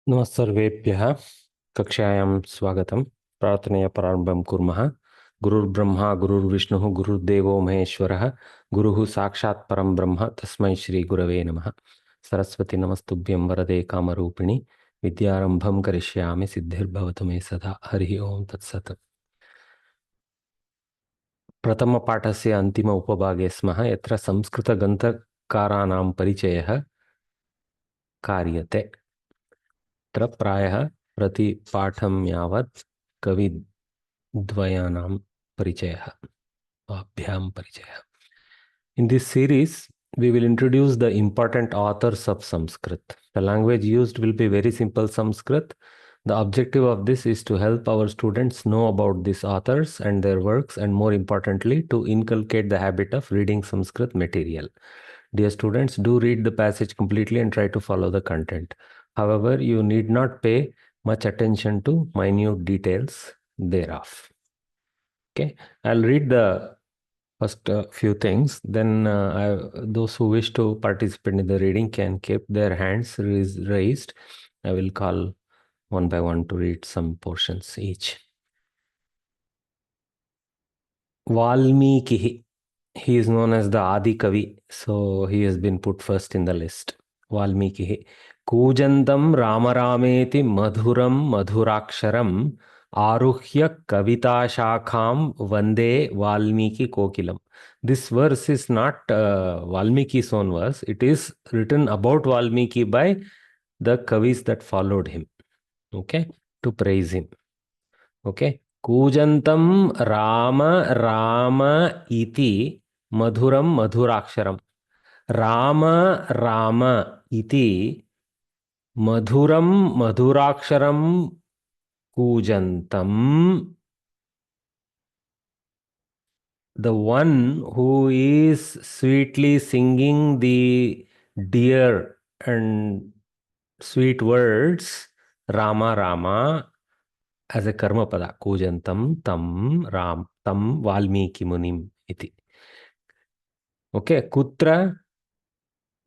नमस्सर्वेभ्यः कक्षायां स्वागतं। प्रार्थनया प्रारम्भं कुर्मः। गुरुर्ब्रह्मा गुरुर्विष्णुः गुरुर्देवो महेश्वरः गुरुः साक्षात् परं ब्रह्म तस्मै श्रीगुरवे नमः। सरस्वती नमस्तुभ्यं वरदे कामरूपिणि विद्यारम्भं करिष्यामि सिद्धिर्भवतु मे सदा। हरिः ओं तत्सत्। प्रथमपाठस्य अन्तिम उपभागे स्मः, यत्र संस्कृतग्रन्थकाराणां परिचयः कार्यते। तत्र प्रायः प्रतिपाठं यावत् कविद्वयानां परिचयः, अभ्यां परिचयः. In this series, we will introduce the important authors of Sanskrit. The language used will be very simple Sanskrit. The objective of this is to help our students know about these authors and their works, and more importantly, to inculcate the habit of reading Sanskrit material. Dear students, do read the passage completely and try to follow the content. However, you need not pay much attention to minute details thereof. Okay, I'll read the first few things. Then those who wish to participate in the reading can keep their hands raised. I will call one by one to read some portions each. Valmiki. He is known as the Adi Kavi, so he has been put first in the list. Valmiki. Kujantam Ramarameti Madhuram Madhuraksharam Aruhya Kavita Shakham Vande Valmiki Kokilam. This verse is not Valmiki's own verse. It is written about Valmiki by the Kavis that followed him. Okay, to praise him. Okay. Kujantam Rama Rama iti Madhuram Madhuraksharam. Rama Rama iti Madhuram Madhuraksharam Kujantam. The one who is sweetly singing the dear and sweet words, Rama Rama, as a karma pada, Kujantam tam Ram tam Valmiki Munim iti. Okay, Kutra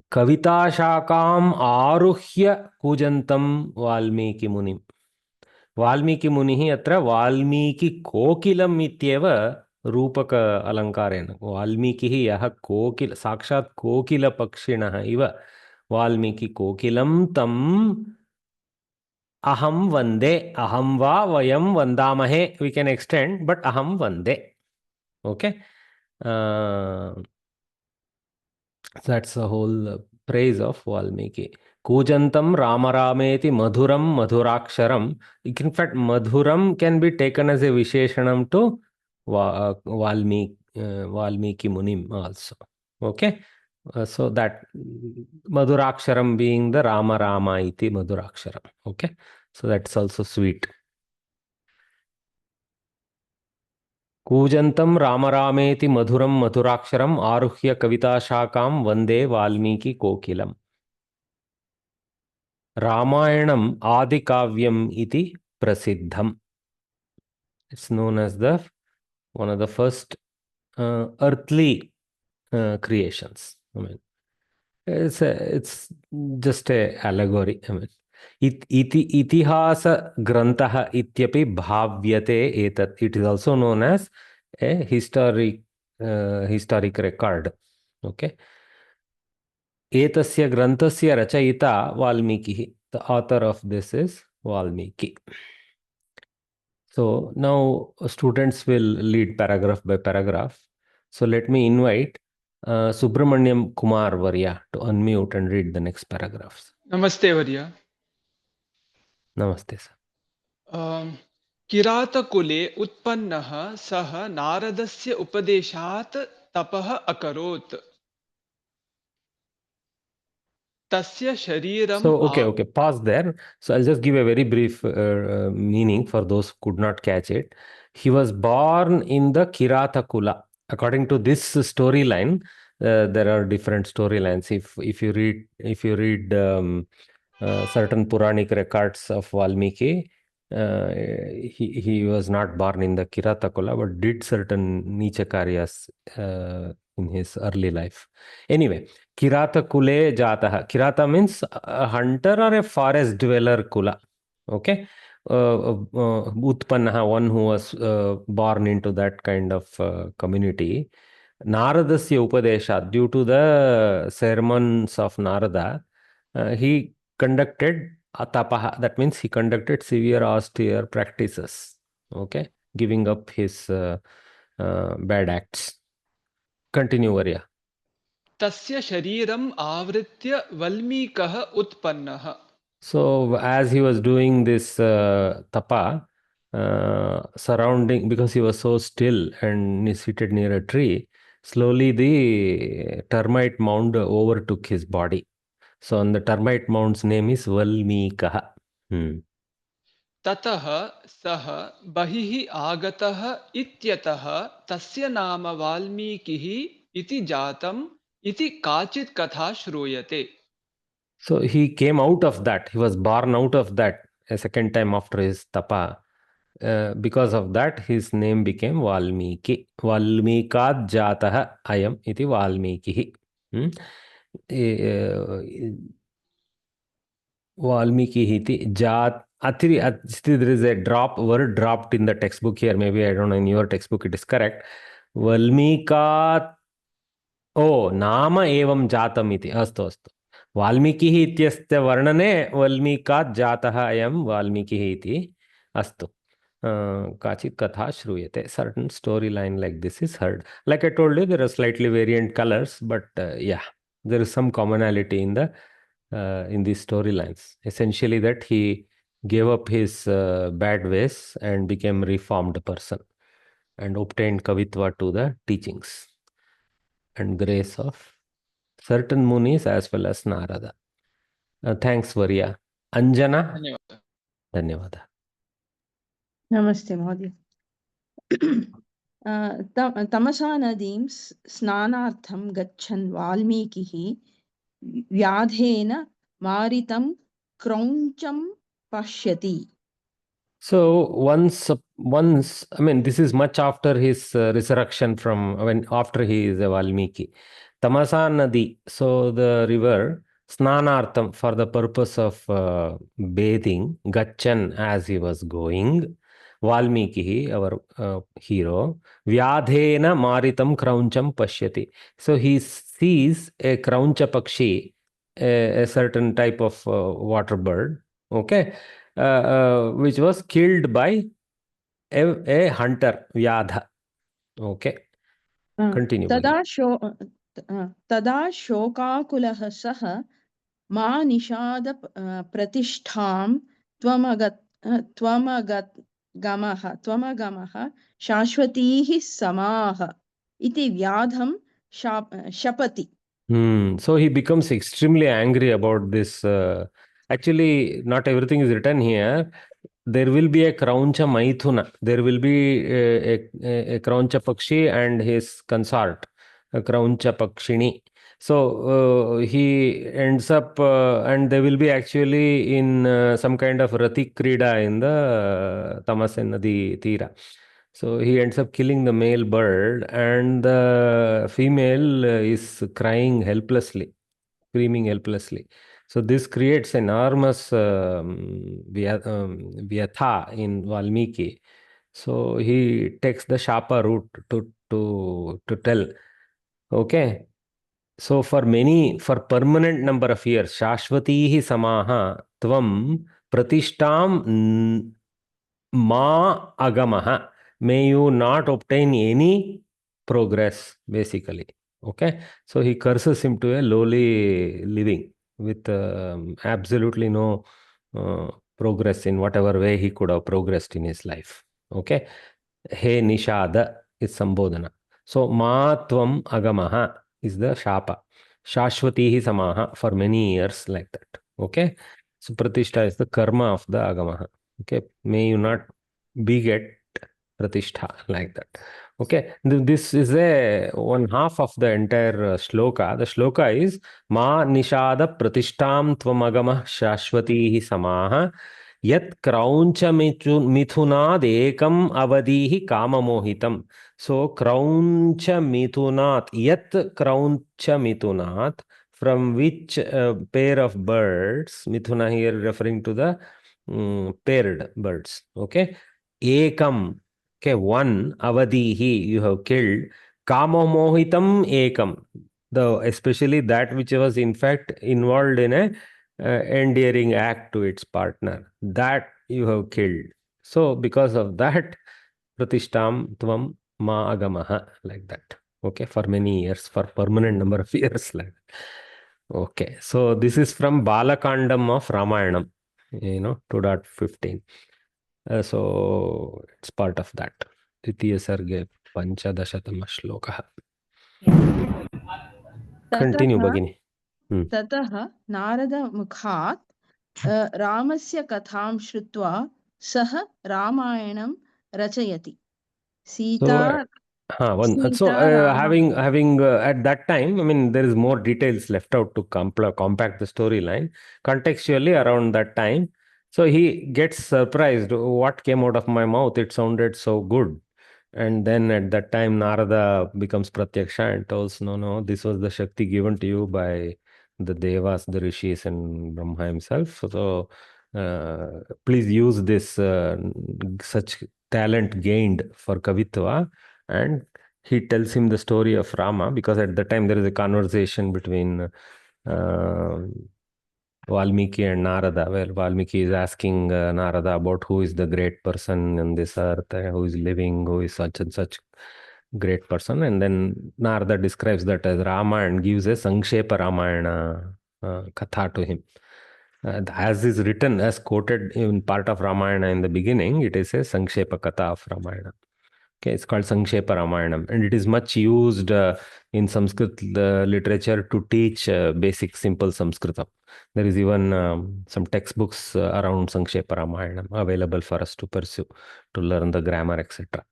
Kavita Shakam Aruhya Kujantam Valmiki Munim. Valmiki Munihi atra Valmiki Kokilam ityeva Rupaka Alankarena. Valmikihi yaha Kokil Sakshat Kokila Pakshinaha iva Valmiki Kokilam tam Aham Vande. Aham va Vayam Vandamahe. We can extend, but Aham Vande. Okay. That's the whole praise of Valmiki. Kujantam Ramarameti Madhuram Madhuraksharam. In fact, Madhuram can be taken as a Visheshanam to Valmiki Munim also. Okay. So that Madhuraksharam being the Rama Rama iti Madhuraksharam. Okay. So that's also sweet. Kujantam Ramarameti Madhuram Madhuraksharam Aruhya Kavita Shakam Vande Valmiki Kokilam. Ramayanam Adikavyam iti Prasiddham. It's known as the one of the first earthly creations. I mean, it's just a allegory. I mean, itihasa grantaha ityapi bhavyate etat. It is also known as a historic record. Okay. Etasya grantasya rachayita Valmiki. The author of this is Valmiki. So now students will lead paragraph by paragraph. So let me invite Subramaniam Kumar Varya to unmute and read the next paragraphs. Namaste Varya. Namaste, sir. किरातकुले उत्पन्नः सः नारदस्य उपदेशात् तपः अकरोत् तस्य शरीरं So, okay, pause there. So I'll just give a very brief meaning for those who could not catch it. He was born in the Kiratakula. According to this storyline, there are different storylines. If you read certain Puranic records of Valmiki, he was not born in the Kiratakula, but did certain Nicha Karyas in his early life. Anyway, Kirata Kule Jataha. Kirata means a hunter or a forest dweller Kula. Okay. Utpannaha, one who was born into that kind of community. Naradasya Upadesha, due to the sermons of Narada, he conducted atapaha. That means he conducted severe austere practices. Okay. Giving up his bad acts. Continue, Varya. तस्य शरीरम् आवृत्य वल्मीकः उत्पन्नः. So as he was doing this tapa, surrounding, because he was so still and seated near a tree, slowly the termite mound overtook his body. So on the termite mound's name is Valmikaha. ततः सः बहिः आगतः इत्यतः तस्य नाम वाल्मीकिः इति जातम् इति काचित् कथा श्रूयते. So he came out of that. He was born out of that a second time after his tapa. Because of that, his name became Valmiki. Valmikad jataha ayam iti Valmikihi. Valmiki iti jat. There is a word dropped in the textbook here. Maybe I don't know, in your textbook it is correct. Valmikat. Oh, nama evam jatam iti. Astu. वाल्मीकिः इत्यस्य वर्णने वाल्मीकात् जातः अयं वाल्मीकिः इति अस्तु. काचित् कथा श्रूयते. Certain storyline like this is heard. Like I told you, there are slightly variant colors, but yeah, there is some commonality in these storylines. Essentially, that he gave up his bad ways and became a reformed person and obtained kavitva to the teachings and grace of certain munis as well as Narada. Thanks, Varya. Anjana? धन्यवादः. Dhanyavada. नमस्ते महोदय. तमसा नदीं स्नानार्थं गच्छन् वाल्मीकिः व्याधेन मारितं क्रौञ्चं पश्यति. So once, I mean, this is much after his resurrection after he is a Valmiki. Tamasa Nadi, so the river, Snanartham, for the purpose of bathing, Gachan, as he was going, Valmiki, our hero, Vyadhena Maritam Krauncham Pashyati. So he sees a Krauncha Pakshi, a certain type of water bird, okay, which was killed by a hunter, Vyadha. Okay. Continue. तदा शोकाकुलः सः मा निषाद प्रतिष्ठां त्वमगमः शाश्वतीः समाः इति व्याधं शपति. So he becomes extremely angry about this. Actually, not everything is written here. There will be a Krauncha Maithuna. There will be a Krauncha Pakshi and his consort, a Krauncha Pakshini. So he ends up, and they will be actually in some kind of Rati Krida in the Tamasen Nadi Tira. So he ends up killing the male bird, and the female is crying helplessly, screaming helplessly. So this creates enormous vyatha in Valmiki. So he takes the Shapa route to tell. Okay. So for permanent number of years, Shashvatihi Samaha Tvam Pratishtam Ma Agamaha. May you not obtain any progress, basically. Okay. So he curses him to a lowly living with absolutely no progress in whatever way he could have progressed in his life. Okay. He Nishada is Sambodhana. So Ma Tvam Agamaha is the Shapa. Shashvatihi Samaha for many years like that. Okay. So Pratishta is the karma of the Agamaha. Okay. May you not beget Pratishtha like that. Okay. This is one half of the entire shloka. The shloka is Ma Nishada Pratishtam Tvamagama Shashvatihi Samaha Yat krauncha mithunad ekam avadihi kamamohitam. So krauncha mithunat, yat krauncha mithunat, from which pair of birds, mithuna here referring to the paired birds, okay? Ekam, okay, one, avadihi, you have killed, kamamohitam ekam, especially that which was in fact involved in a endearing act to its partner, that you have killed. So because of that, pratishtam tvam ma agamaha, like that. Okay, for many years, for permanent number of years, like that. Okay, so this is from Balakandam of Ramayanam, 2.15. So it's part of that. Titiya Sarge Panchadashatama Shlokaha. Continue, Bhagini. ततः नारदमुखात् रामस्य कथां श्रुत्वा सः रामायणं रचयति. Sita having at that time, I mean, there is more details left out to compact the storyline contextually around that time. So he gets surprised. What came out of my mouth? It sounded so good. And then at that time, Narada becomes Pratyaksha and tells, no, this was the Shakti given to you by the Devas, the Rishis, and Brahma himself. So please use this such talent gained for Kavitva. And he tells him the story of Rama, because at the time there is a conversation between Valmiki and Narada, where Valmiki is asking Narada about who is the great person on this earth, who is living, who is such and such great person. And then Narada describes that as Rama and gives a Sankshepa Ramayana Katha to him. As is written, as quoted in part of Ramayana in the beginning, it is a Sankshepa Katha of Ramayana. Okay, it's called Sankshepa Ramayanam, and it is much used in Sanskrit literature to teach basic simple Sanskritam. There is even some textbooks around Sankshepa Ramayanam available for us to pursue, to learn the grammar, etc.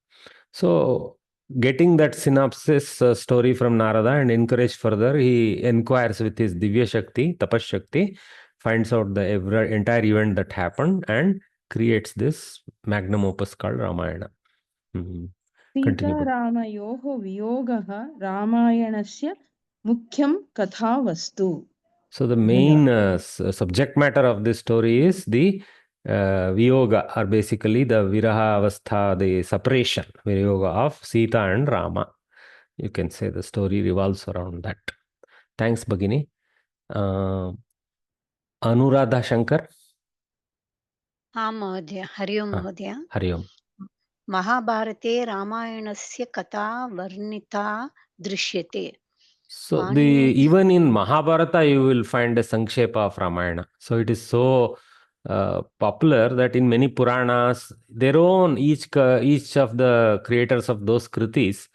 So, getting that synopsis story from Narada and encouraged further, he inquires with his Divya Shakti, Tapas Shakti, finds out the entire event that happened and creates this magnum opus called Ramayana. सीतारामयोः वियोगः रामायणस्य मुख्यं कथावस्तु. So the main subject matter of this story is the Viyoga, or basically the Viraha Avastha, the separation, Viyoga of Sita and Rama. You can say the story revolves around that. Thanks, Bhagini. Anuradha Shankar. महोदय. हरि ओम महोदय. Hari Om. महाभारते रामायणस्य कथा वर्णिता दृश्यते. So even in Mahabharata, you will find a Sankshepa of Ramayana. So it is so popular that in many Puranas, their own, each of the creators of those Kritis,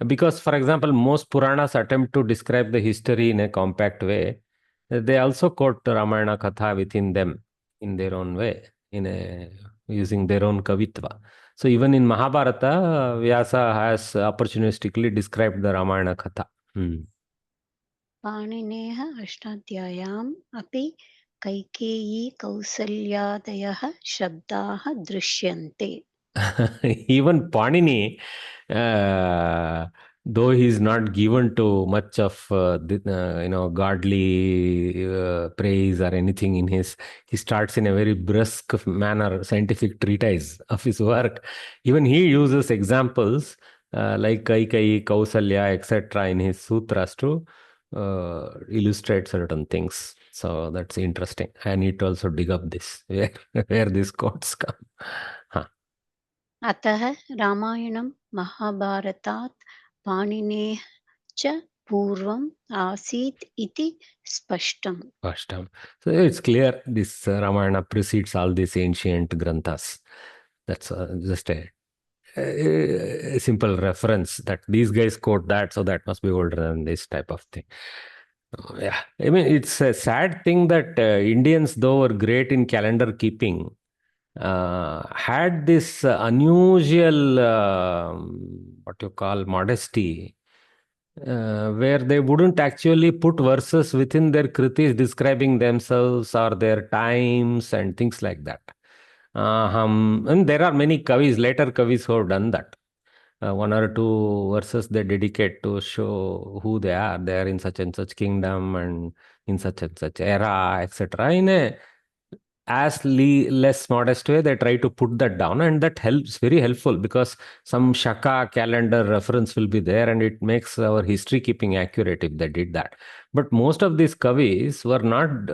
because, for example, most Puranas attempt to describe the history in a compact way, they also quote Ramayana Katha within them in their own way, using their own Kavitva. So even in Mahabharata, Vyasa has opportunistically described the Ramayana Katha. पाणिनेः अष्टाध्याय्याम् अपि कैकेयी कौसल्यादयः शब्दाः दृश्यन्ते. Even Panini, though he is not given to much of godly praise or anything in he starts in a very brusque manner, scientific treatise of his work. Even he uses examples like Kaikai, Kausalya, etc. in his sutras to illustrate certain things. So that's interesting. I need to also dig up this, where these quotes come. अतः रामायणं महाभारतात् पाणिनेः च पूर्वम् आसीत् इति स्पष्टम्. So it's clear this Ramayana precedes all these ancient granthas. That's just a simple reference that these guys quote that, so that must be older than this type of thing. Yeah, I mean, it's a sad thing that Indians, though, were great in calendar keeping, had this unusual, what you call, modesty, where they wouldn't actually put verses within their kritis describing themselves or their times and things like that. And there are many kavis, later kavis who have done that. One or two verses they dedicate to show who they are. They are in such and such kingdom and in such and such era, etc. In a less modest way, they try to put that down, and that helps, very helpful, because some Shaka calendar reference will be there, and it makes our history keeping accurate if they did that. But most of these kavis were not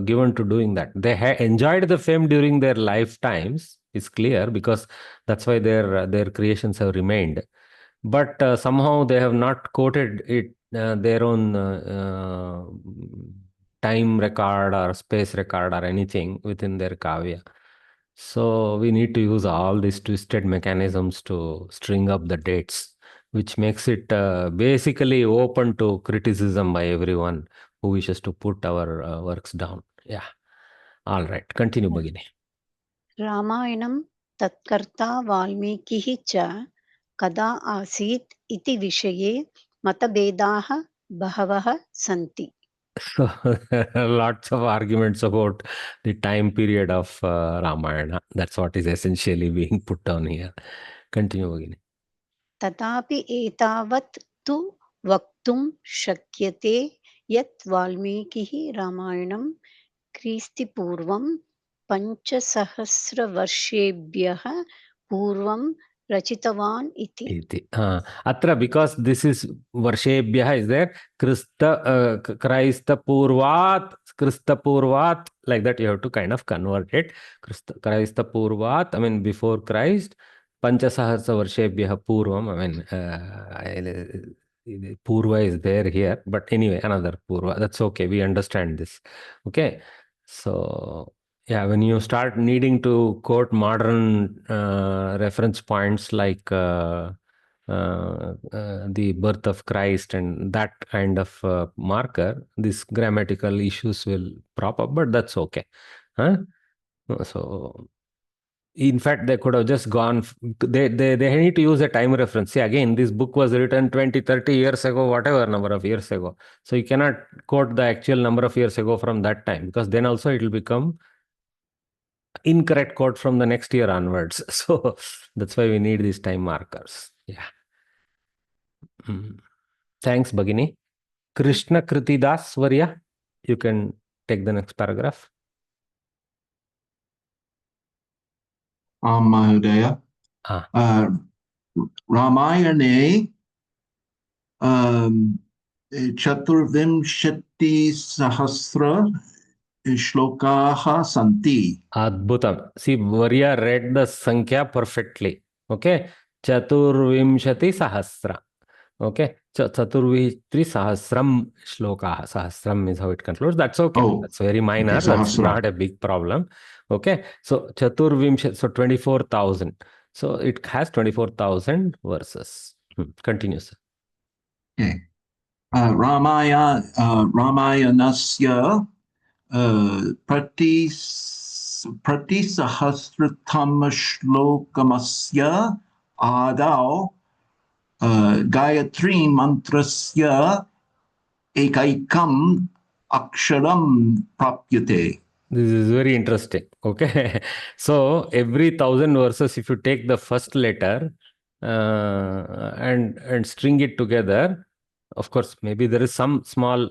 given to doing that. They enjoyed the fame during their lifetimes, it's clear, because that's why their creations have remained. But somehow they have not quoted it, their own time record or space record or anything within their kavya. So we need to use all these twisted mechanisms to string up the dates, which makes it basically open to criticism by everyone who wishes to put our works down. Yeah. All right. Continue, Bhagini. रामायणं तत्कर्ता वाल्मीकिः च कदा आसीत् इति विषये मतभेदाः बहवः सन्ति. So lots of arguments about the time period of Ramayana. That's what is essentially being put down here. Continue, Bhagini. तथापि एतावत् तु वक्तुं शक्यते यत् वाल्मीकिः रामायणं क्रिस्तिपूर्वं 5,000 पूर्वं रचितवान् इति. Atra, because this is Varshebhyah is there, Krista Purvat, like that you have to kind of convert it. Krista Purvat, I mean before Christ, Panchasahasra Varshebhyah Purvam, I mean, Purva is there here, but anyway, another Purva, that's okay, we understand this. Okay, so yeah, when you start needing to quote modern reference points like the birth of Christ and that kind of marker, these grammatical issues will prop up, but that's okay. Huh? So, in fact, they could have just gone, they need to use a time reference. See, again, this book was written 20, 30 years ago, whatever number of years ago. So you cannot quote the actual number of years ago from that time, because then also it will become incorrect quote from the next year onwards. So that's why we need these time markers. Yeah. Thanks, Bhagini. Krishna Kritidas Varya, you can take the next paragraph. Mahodaya. Ramayane Chaturvimshati Sahasra Shlokaha Santi. Adbhutam. See, Varya read the Sankhya perfectly. Okay. Chaturvimshati Sahasra. Okay. Chaturvimshati Sahasram Shlokaha. Sahasram is how it concludes. That's okay. Oh, that's very minor. okay, That's Sahasra. not a big problem. Okay. So Chaturvimshati, so 24,000. So it has 24,000 verses. Continue, sir. Okay. Ramayanasya Pratisahasratama Shlokamasya Adau Gayatri Mantrasya Ekaikam Aksharam Prapyate. This is very interesting. Okay. So every 1,000 verses, if you take the first letter and string it together, of course, maybe there is some small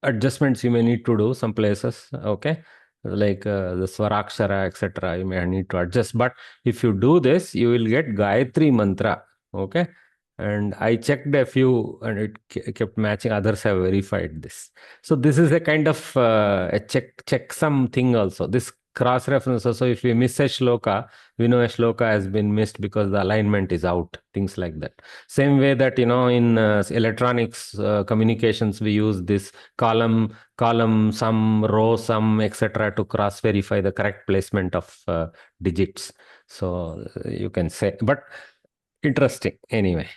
adjustments you may need to do some places. Okay. Like the Swarakshara, etc. You may need to adjust. But if you do this, you will get Gayatri Mantra. Okay. And I checked a few and it kept matching. Others have verified this. So this is a kind of a checksum thing also. This cross reference also, if we miss a shloka, we know a shloka has been missed because the alignment is out, things like that. Same way that, in electronics communications, we use this column sum, row sum, etc. to cross verify the correct placement of digits. So you can say, but interesting anyway.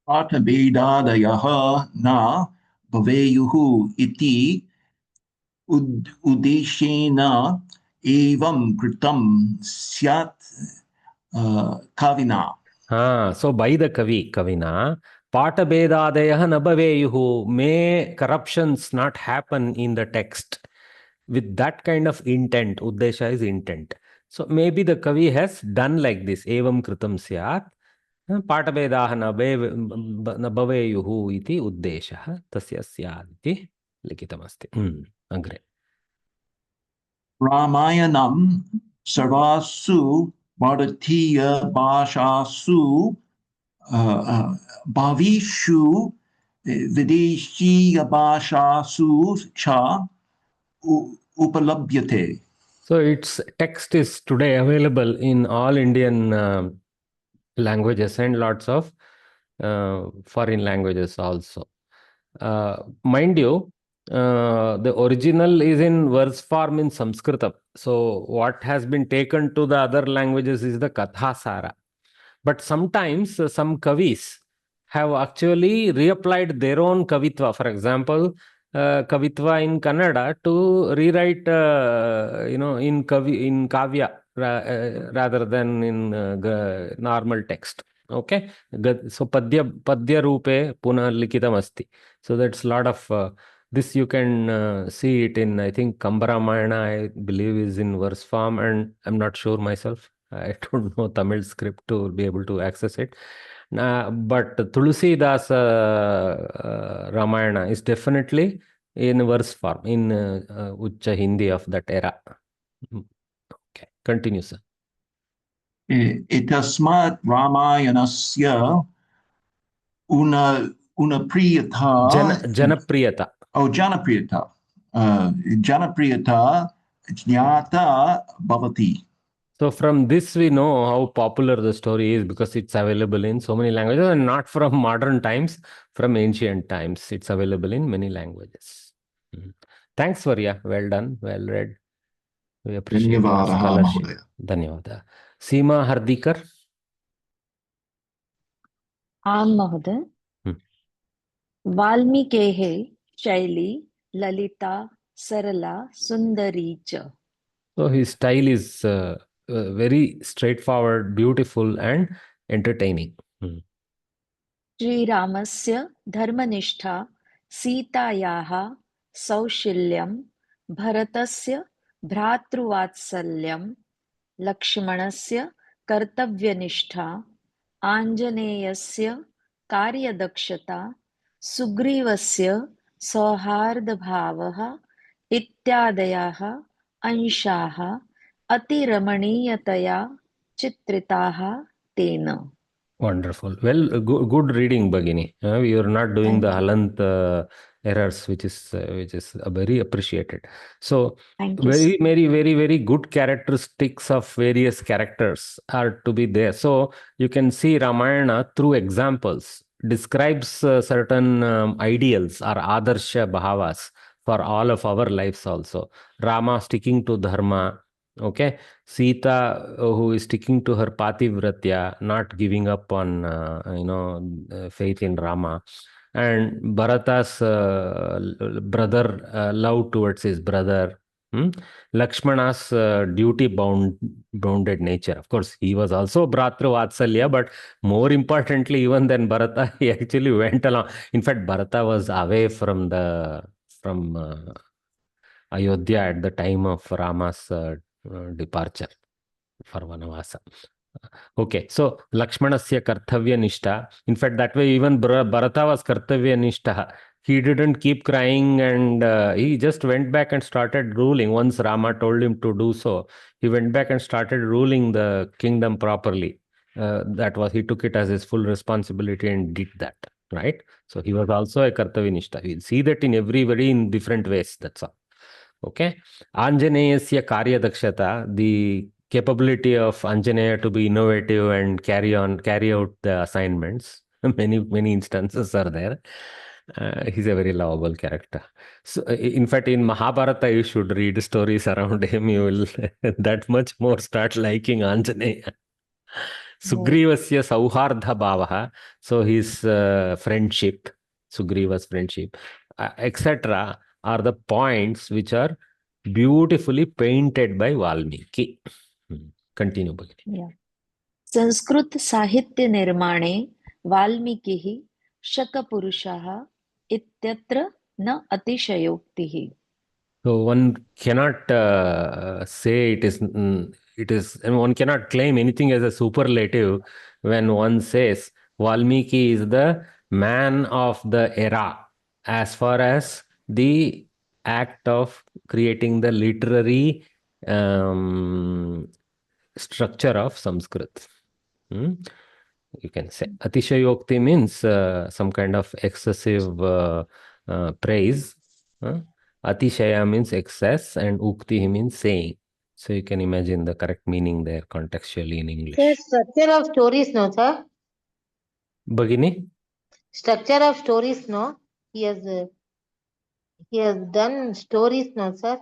Athabedadayaha na bhaveyuhu iti udeshena evam kritam syat kavina. So by the Kavina, Patabedadayah na bhaveyuhu, may corruptions not happen in the text. with that kind of intent. Uddesha is intent. So maybe the Kavi has done like this. Evam kritam syat. पाठभेदाः न भवेयुः इति उद्देशः तस्य स्यात् इति लिखितमस्ति अग्रे Ramayanam sarvasu bharatiya bhashasu bhavishu videshiya bhashasu cha upalabhyate. So its text is today available in all Indian languages and lots of foreign languages also. Mind you, the original is in verse form in Samskrita. So what has been taken to the other languages is the Kathasara. But sometimes some kavis have actually reapplied their own kavitva. For example, kavitva in Kannada to rewrite, in kavya rather than in normal text. Okay, so padya rupe puna likitam asti. So that's a lot of this. You can see it in, I think, Kambaramayana, I believe, is in verse form, and I'm not sure myself. I don't know Tamil script to be able to access it. But Tulsidas Ramayana is definitely in verse form, in Ucha Hindi of that era. Okay, continue, sir. Etasmat Ramayanasya una priyata Janapriyata. Oh, Janapriyata. Janapriyata jnata bhavati. So from this we know how popular the story is, because it's available in so many languages, and not from modern times, from ancient times. It's available in many languages. Thanks, Varya. Well done. Well read. We appreciate your scholarship. Dhanyavada. Seema Hardikar. आम महोदय वाल्मीकेः शैली ललिता सरला सुंदरी च. So his style is very straightforward, beautiful, and entertaining. श्रीरामस्य धर्मनिष्ठा सीतायाः सौशील्यं भरतस्य भ्रातृवात्सल्यं लक्ष्मणस्य कर्तव्यनिष्ठा आञ्जनेयस्य कार्यदक्षता सुग्रीवस्य सौहार्दभावः इत्यादयः अंशाः अतिरमणीयतया चित्रिताः तेन. Wonderful. Well, good reading, Bhagini. You are not doing the Halant errors, which is very appreciated. So, very, very good characteristics of various characters are to be there. So, you can see Ramayana through examples describes certain ideals or adarsha bhavas for all of our lives also. Rama sticking to dharma. Okay, Sita, who is sticking to her pativratya, not giving up on faith in Rama, and Bharata's brother love towards his brother. Lakshmana's duty-bounded nature. Of course, he was also Bhratru Vatsalya, but more importantly, even than Bharata, he actually went along. In fact, Bharata was away from Ayodhya at the time of Rama's departure for Vanavasa. Okay, so Lakshmanasya Karthavya Nishta. In fact, that way even Bharata was Karthavya Nishta. He didn't keep crying, and he just went back and started ruling. Once Rama told him to do so, he went back and started ruling the kingdom properly. He took it as his full responsibility and did that, right? So he was also a Karthavya Nishta. We'll see that in everybody in different ways, that's all. Okay, Anjaneyasya Karya Dakshata, the capability of Anjaneya to be innovative and carry out the assignments. Many instances are there. He's a very lovable character. So, in fact, in Mahabharata, you should read stories around him. You will that much more start liking Anjaneya. Sugrivasya Sauhardha Bhavaha. So his friendship, Sugriva's friendship, etc. are the points which are beautifully painted by Valmiki. Continue, Bhagini. Sanskrit साहित्य निर्माणे वाल्मीकिः शकपुरुषः इत्यत्र न अतिशयोक्तिः. So one cannot say it is, and one cannot claim anything as a superlative when one says Valmiki is the man of the era as far as the act of creating the literary structure of Sanskrit. You can say Atishayokti means some kind of excessive praise. Atishaya means excess, and Ukti means saying. So you can imagine the correct meaning there contextually in English. Sir, structure of stories, no, sir? Bhagini? Structure of stories, no? He has done stories, no, sir?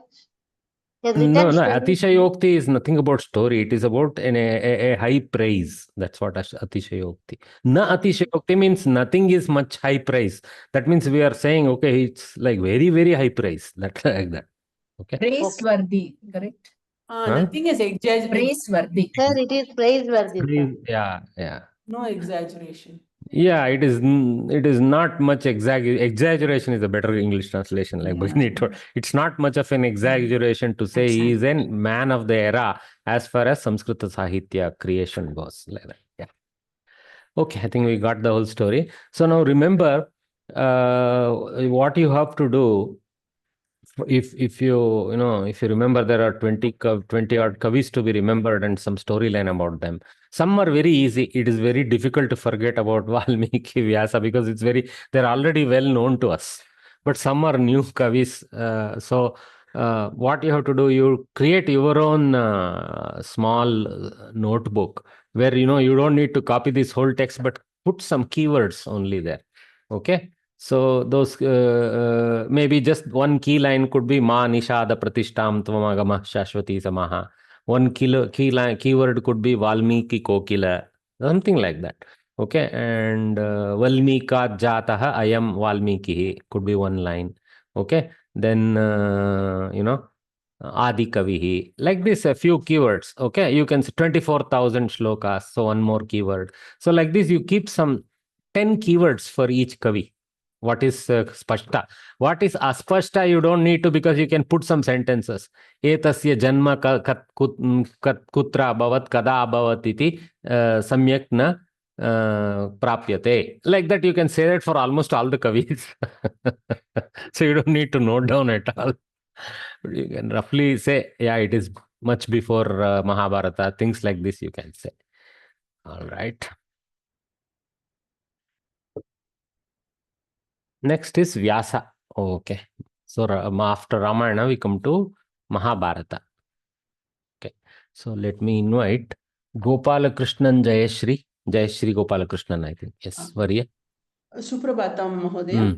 He has written No, stories. Atishayokti is nothing about story. It is about a high praise. That's what Atishayokti. Na Atishayokti means nothing is much high praise. That means we are saying, okay, it's like very, very high praise. That like that. Okay. Praiseworthy, correct? Nothing is exaggerated. Praiseworthy. Sir, it is praiseworthy, sir. Yeah. No exaggeration. Yeah, it is not much exaggeration is a better English translation. Like Bhagini told. It's not much of an exaggeration to say he is a man of the era as far as Samskrita Sahitya creation goes. Like that. Yeah. Okay, I think we got the whole story. So now remember what you have to do. If you remember, there are 20 odd kavis to be remembered and some storyline about them. Some are very easy. It is very difficult to forget about Valmiki Vyasa because they're already well known to us. But some are new kavis. So what you have to do, you create your own small notebook where you don't need to copy this whole text, but put some keywords only there. Okay. So those maybe just one key line could be Ma Nishada Pratishtam Tvamagama Shashwati Samaha. One keyword could be Valmiki Kokila, something like that. Okay, and Valmika Jataha Ayam Valmiki could be one line. Okay, then Adi Kavihi, like this, a few keywords. Okay, you can say 24,000 shlokas, so one more keyword. So like this, you keep some 10 keywords for each kavi. What is spashta? What is aspashta? You don't need to, because you can put some sentences. Etasya janma kutra abhavat kada abhavat iti samyak na prapyate. Like that, you can say that for almost all the kavis. So you don't need to note down at all. But you can roughly say, yeah, it is much before Mahabharata. Things like this you can say. All right. Next is Vyasa. Okay. So after Ramayana, we come to Mahabharata. Okay. So let me invite Gopalakrishnan Jayashri. Jayashri Gopalakrishnan, I think. Yes. Varya. Suprabhatam Mahodaya.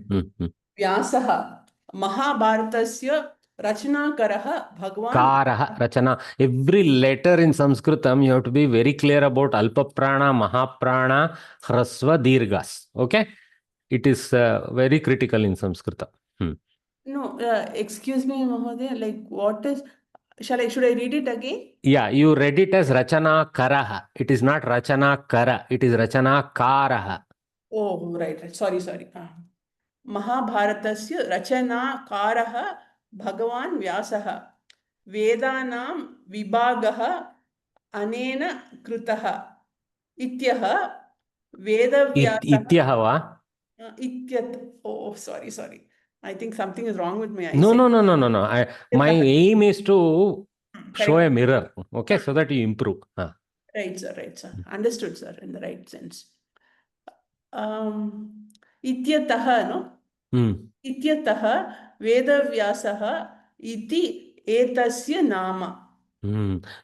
Vyasaha Mahabharatasya Rachanakaraha Bhagwan. Karaha, Rachana. Every letter in Sanskritam, you have to be very clear about Alpaprana, Mahaprana, Hrasva, Dirghas. Okay. It is very critical in Samskrita. No, excuse me, Mahodaya. Like, what is? Should I read it again? Yeah, you read it as Rachana Karaha. It is not Rachana Kara. It is Rachana Karaha. Oh, right. Sorry. Mahabharatasya Rachanakaraha Bhagavan Vyasaha Vedanam Vibhagaha Anena Krutaha Ityaha Vedavyasaha. Ityaha va? Ityat. Oh, sorry. I think something is wrong with me. No. My aim is to show a mirror. Okay, so that you improve. Right, sir. Understood, sir, in the right sense. Ityataha, no? Ityataha Vedavyasaha iti etasya nama.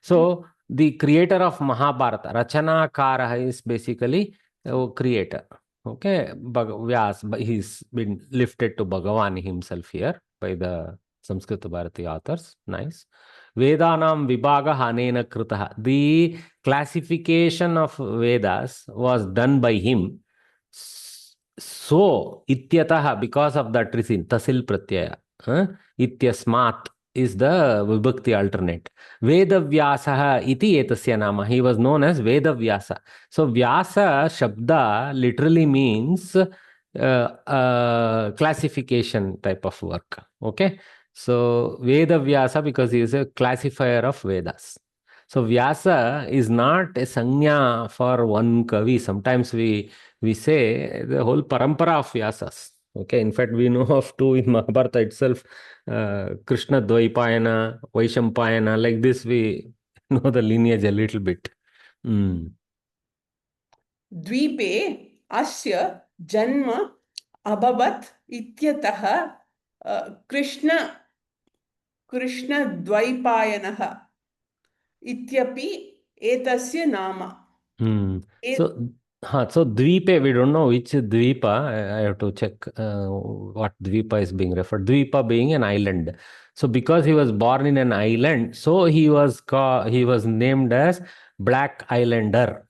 So the creator of Mahabharata, Rachanakara, is basically a creator. Okay, Vyas, he's been lifted to Bhagavan himself here by the Samskrita Bharati authors. Nice. Vedanam Vibhaga Hanena Kritaha. The classification of Vedas was done by him. So, Ityataha, because of that reason, Tasil Pratyaya. Ityasmat is the Vibhakti alternate. Vedavyasaha iti etasya nama. He was known as Vedavyasa. So Vyasa Shabda literally means classification type of work. Okay. So Veda Vyasa, because he is a classifier of Vedas. So Vyasa is not a sanya for one kavi. Sometimes we say the whole parampara of Vyasas. Okay, in fact, we know of two in Mahabharata itself, Krishna Dvaipayana, Vaishampayana, like this we know the lineage a little bit. द्वीपे अस्य जन्म अभवत् इत्यतः कृष्णद्वैपायनः इत्यपि एतस्य नाम. So Dvipe, we don't know which Dvipa. I have to check what Dvipa is being referred. Dvipa being an island. So because he was born in an island, so he was named as Black Islander.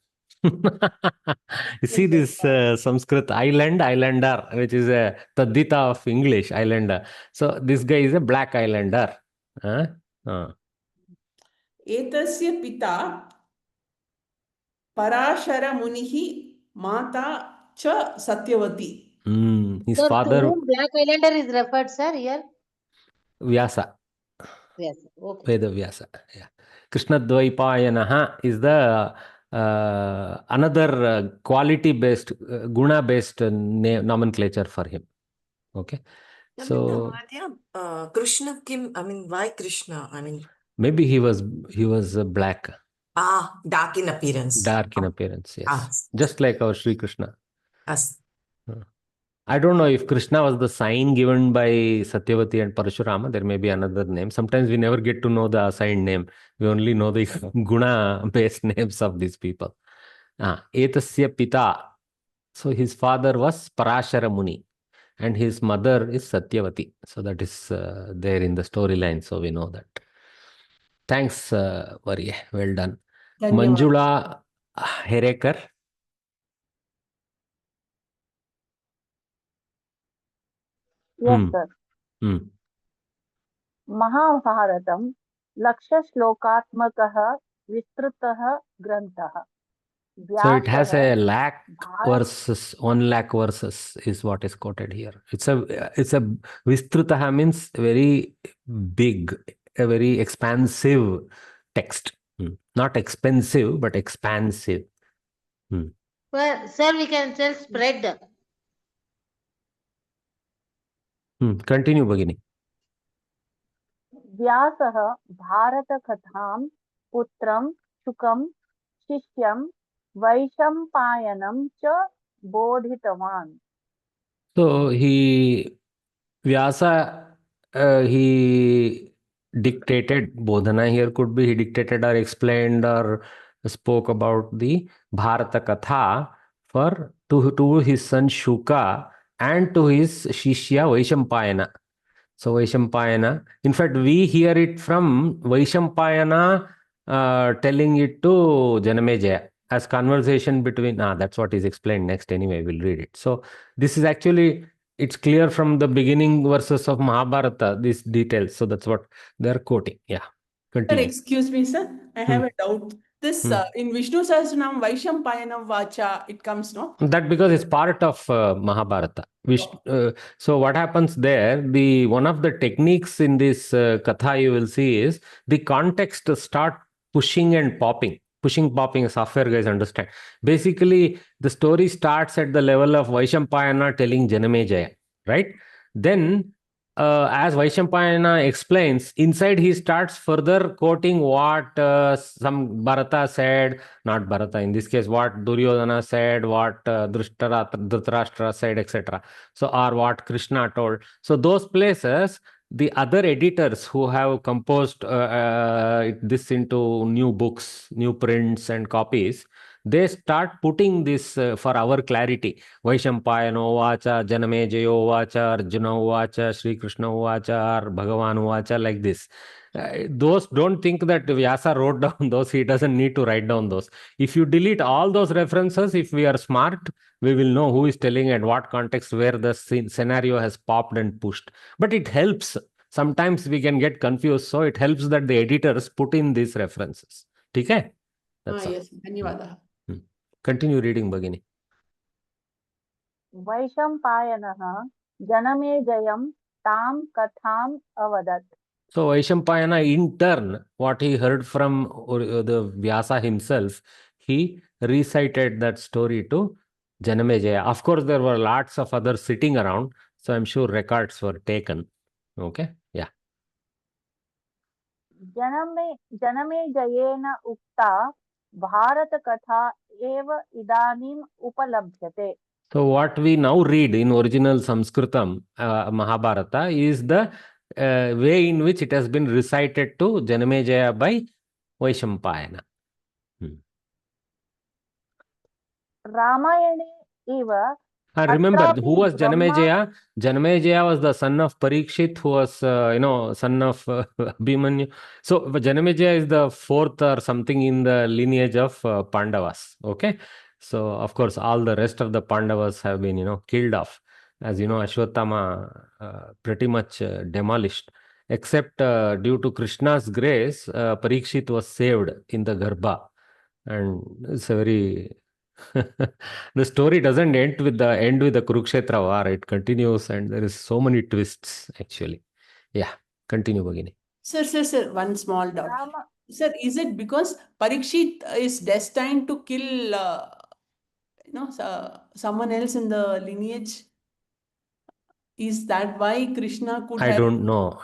You see this Sanskrit islander, which is a Tadita of English, islander. So this guy is a Black Islander. एतस्य पिता पराशर मुनिः माता च Satyavati. His Sir, father. to whom Black Islander is referred, sir, here? Vyasa. Yes, okay. Veda Vyasa. Yeah. Krishna Dvaipayanaha is the another quality-based, guna-based nomenclature for him. Okay. So Krishna Kim, I mean, why Krishna? I mean, maybe he was black. Dark in appearance. Dark in appearance, yes. Just like our Sri Krishna. Yes. I don't know if Krishna was the sign given by Satyavati and Parashurama. There may be another name. Sometimes we never get to know the assigned name. We only know the guna-based names of these people. Etasya Pita. So his father was Parashara Muni and his mother is Satyavati. So that is there in the storyline. So we know that. Thanks, Varye. Well done. Manjula Herekar. Yes, sir. महाभारतं लक्षश्लोकात्मकः विस्तृतः ग्रन्थः. So it has a lakh verses, 1 lakh verses is what is quoted here. It's a Vistrutaha means very big, a very expansive text. Not expensive, but expansive. Well, sir, we can tell spread. Continue, Bhagini. व्यासः भारतकथां पुत्रं शुकं शिष्यं वैशम्पायनं च बोधितवान्. So Vyasa, he dictated, Bodhana here could be he dictated or explained or spoke about the Bharata Katha to his son Shuka and to his Shishya Vaishampayana. So Vaishampayana, in fact, we hear it from Vaishampayana telling it to Janamejaya as conversation between, that's what is explained next anyway, we'll read it. So this is actually, it's clear from the beginning verses of Mahabharata, these details. So that's what they're quoting. Yeah. Continue. Sir, excuse me, sir. I have a doubt. This in Vishnu Sahasranam Vaishampayanam Vacha, it comes, no? That because it's part of Mahabharata. So what happens there, one of the techniques in this katha you will see is the context start pushing and popping. Pushing, popping, software guys understand. Basically, the story starts at the level of Vaishampayana telling Janamejaya, right? Then as Vaishampayana explains, inside he starts further quoting what some Bharata said, not Bharata, in this case, what Duryodhana said, what Dhritarashtra said, etc. So, or what Krishna told. So, those places, the other editors who have composed this into new books, new prints and copies, they start putting this for our clarity. Vaishampayano Vacha, Janamejayo Vacha, Arjuna Vacha, Sri Krishna Vacha, or Bhagavan Vacha, like this. Those don't think that Vyasa wrote down those. He doesn't need to write down those. If you delete all those references, if we are smart, we will know who is telling at what context, where the scenario has popped and pushed. But it helps. Sometimes we can get confused. So it helps that the editors put in these references. Okay? That's all. Yes, Dhanyavadaha. Continue reading, Bhagini. वैशम्पायनः जनमेजयं तां कथाम् अवदत्. So Vaishampayana, in turn, what he heard from the Vyasa himself, he recited that story to Janamejaya. Of course, there were lots of others sitting around, so I'm sure records were taken. Okay, yeah. जनमेजयेन उक्ता भारतकथा एव इदानीम् उपलभ्यते. So what we now read in original Sanskritam Mahabharata is the way in which it has been recited to Janamejaya by Vaishampayana. रामायणे इव And remember, who was Brahma- Janamejaya? Janamejaya was the son of Parikshit, who was, son of Abhimanyu. So Janamejaya is the fourth or something in the lineage of Pandavas. Okay. So, of course, all the rest of the Pandavas have been, killed off. As you know, Ashwatthama pretty much demolished. Except due to Krishna's grace, Parikshit was saved in the Garbha. And it's a very... the story doesn't end with the Kurukshetra war. It continues, and there is so many twists actually. Yeah, continue, Bhagini. Sir, one small doubt. Rama- Sir, is it because Parikshit is destined to kill, someone else in the lineage? Is that why Krishna could I have... don't know.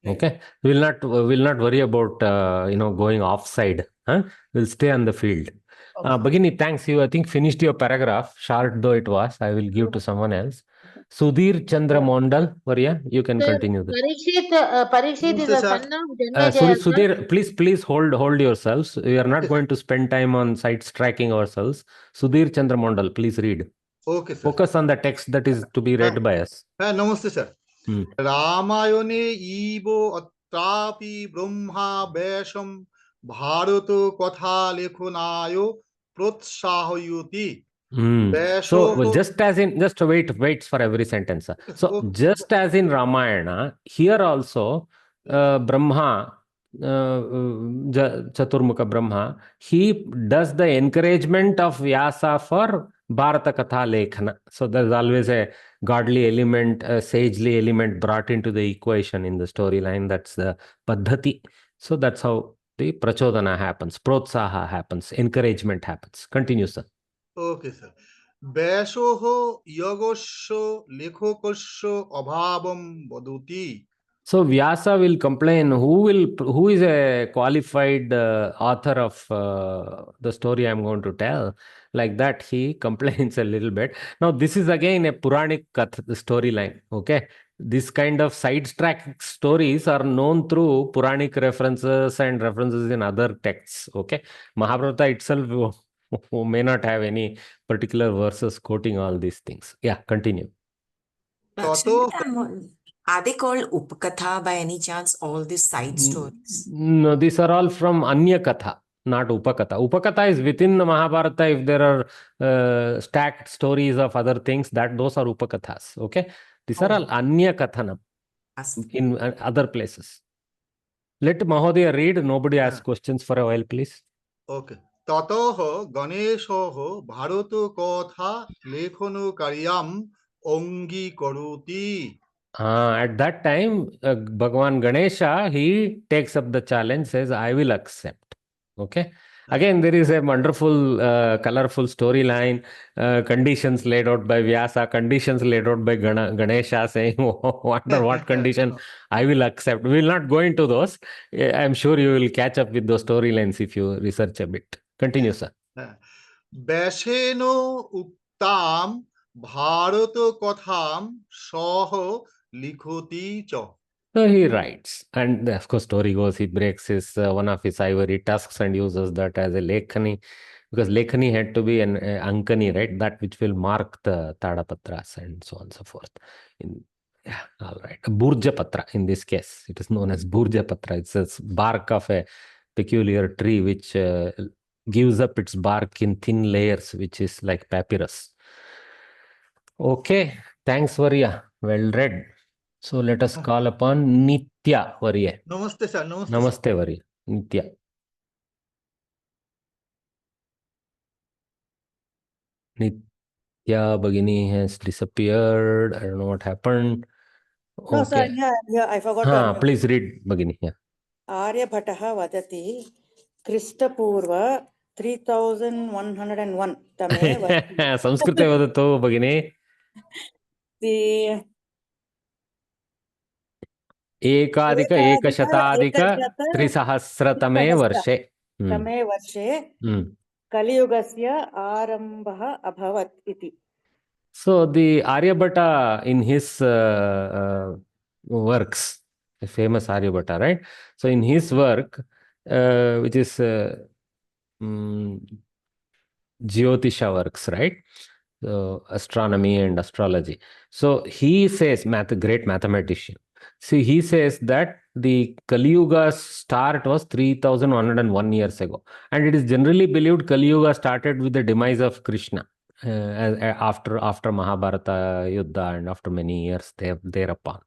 Okay, we'll not worry about going offside. Huh? We'll stay on the field. Okay. Bhagini, thanks. You, I think, finished your paragraph, short though it was. I will give to someone else. Sudhir Chandra Mondal, Varya, you can Sir, continue. Parikshit is the son of Janmejaya. Sudhir, please hold yourselves. We are not going to spend time on sides tracking ourselves. Sudhir Chandra Mondal, please read. Okay, sir. Focus on the text that is to be read by us. Namaste, sir. Ramayane ivo atrapi brahma vesham bharato katha lekhunayo protsahayuti. So just wait for every sentence. So just as in Ramayana, here also Brahma, Chaturmukha Brahma, he does the encouragement of Vyasa for Bharata Katha Lekhana. So there's always a godly element, a sagely element brought into the equation in the storyline. That's the Paddhati. So that's how the Prachodana happens, Protsaha happens, encouragement happens. Continue, sir. Okay, sir. Veshoho yogosho lekhokosho abhavam vaduti. So Vyasa will complain. Who is a qualified author of the story I'm going to tell? Like that, he complains a little bit. Now, this is again a Puranic storyline. Okay, this kind of sidetrack stories are known through Puranic references and references in other texts. Okay, Mahabharata itself may not have any particular verses quoting all these things. Yeah, continue. Are they called Upakatha by any chance, all these side stories? No, these are all from Anya Katha, not Upakatha. Upakatha is within the Mahabharata. If there are stacked stories of other things, those are Upakathas. Okay, these are all Anya Kathanam in other places. Let Mahodaya read. Nobody asks questions for a while, please. Okay. Tatoho Ganeshoho Bharata Katha lekhonu karyam ongi karuti. At that time, Bhagavan Ganesha, he takes up the challenge, says, I will accept. Okay. Again, there is a wonderful, colorful storyline, conditions laid out by Vyasa, conditions laid out by Ganesha, saying, under what condition I will accept. We will not go into those. I'm sure you will catch up with those storylines if you research a bit. Continue, sir. Vesheno uktam bharata katham soho likhoti cha. So he writes, and of course, story goes, he breaks one of his ivory tusks and uses that as a lekhani, because lekhani had to be an ankani, right? That which will mark the tadapatras and so on and so forth. All right. Burja patra in this case, it is known as burja patra. It's a bark of a peculiar tree which gives up its bark in thin layers, which is like papyrus. Okay. Thanks, Varya. Well read. So let us call upon Nitya Varya. Namaste, sir. Namaste, Varya. Nitya. Nitya Bhagini has disappeared. I don't know what happened. No, sir, Okay. I forgot to unmute. Please read, Bhagini. Yeah. आर्यभटः वदति क्रिस्तपूर्व 3101 तमे वर्षे संस्कृते वदतु भगिनि. एकाधिक एकशताधिक त्रिसहस्रतमे वर्षे. तमे वर्षे कलियुगस्य आरम्भः अभवत् इति. So the Aryabhata in his works, the famous Aryabhata, right? So in his work, which is Jyotisha works, right? So astronomy and astrology. So he says, great mathematician. See, he says that the Kali Yuga start was 3101 years ago. And it is generally believed Kali Yuga started with the demise of Krishna. After Mahabharata Yuddha and after many years thereupon,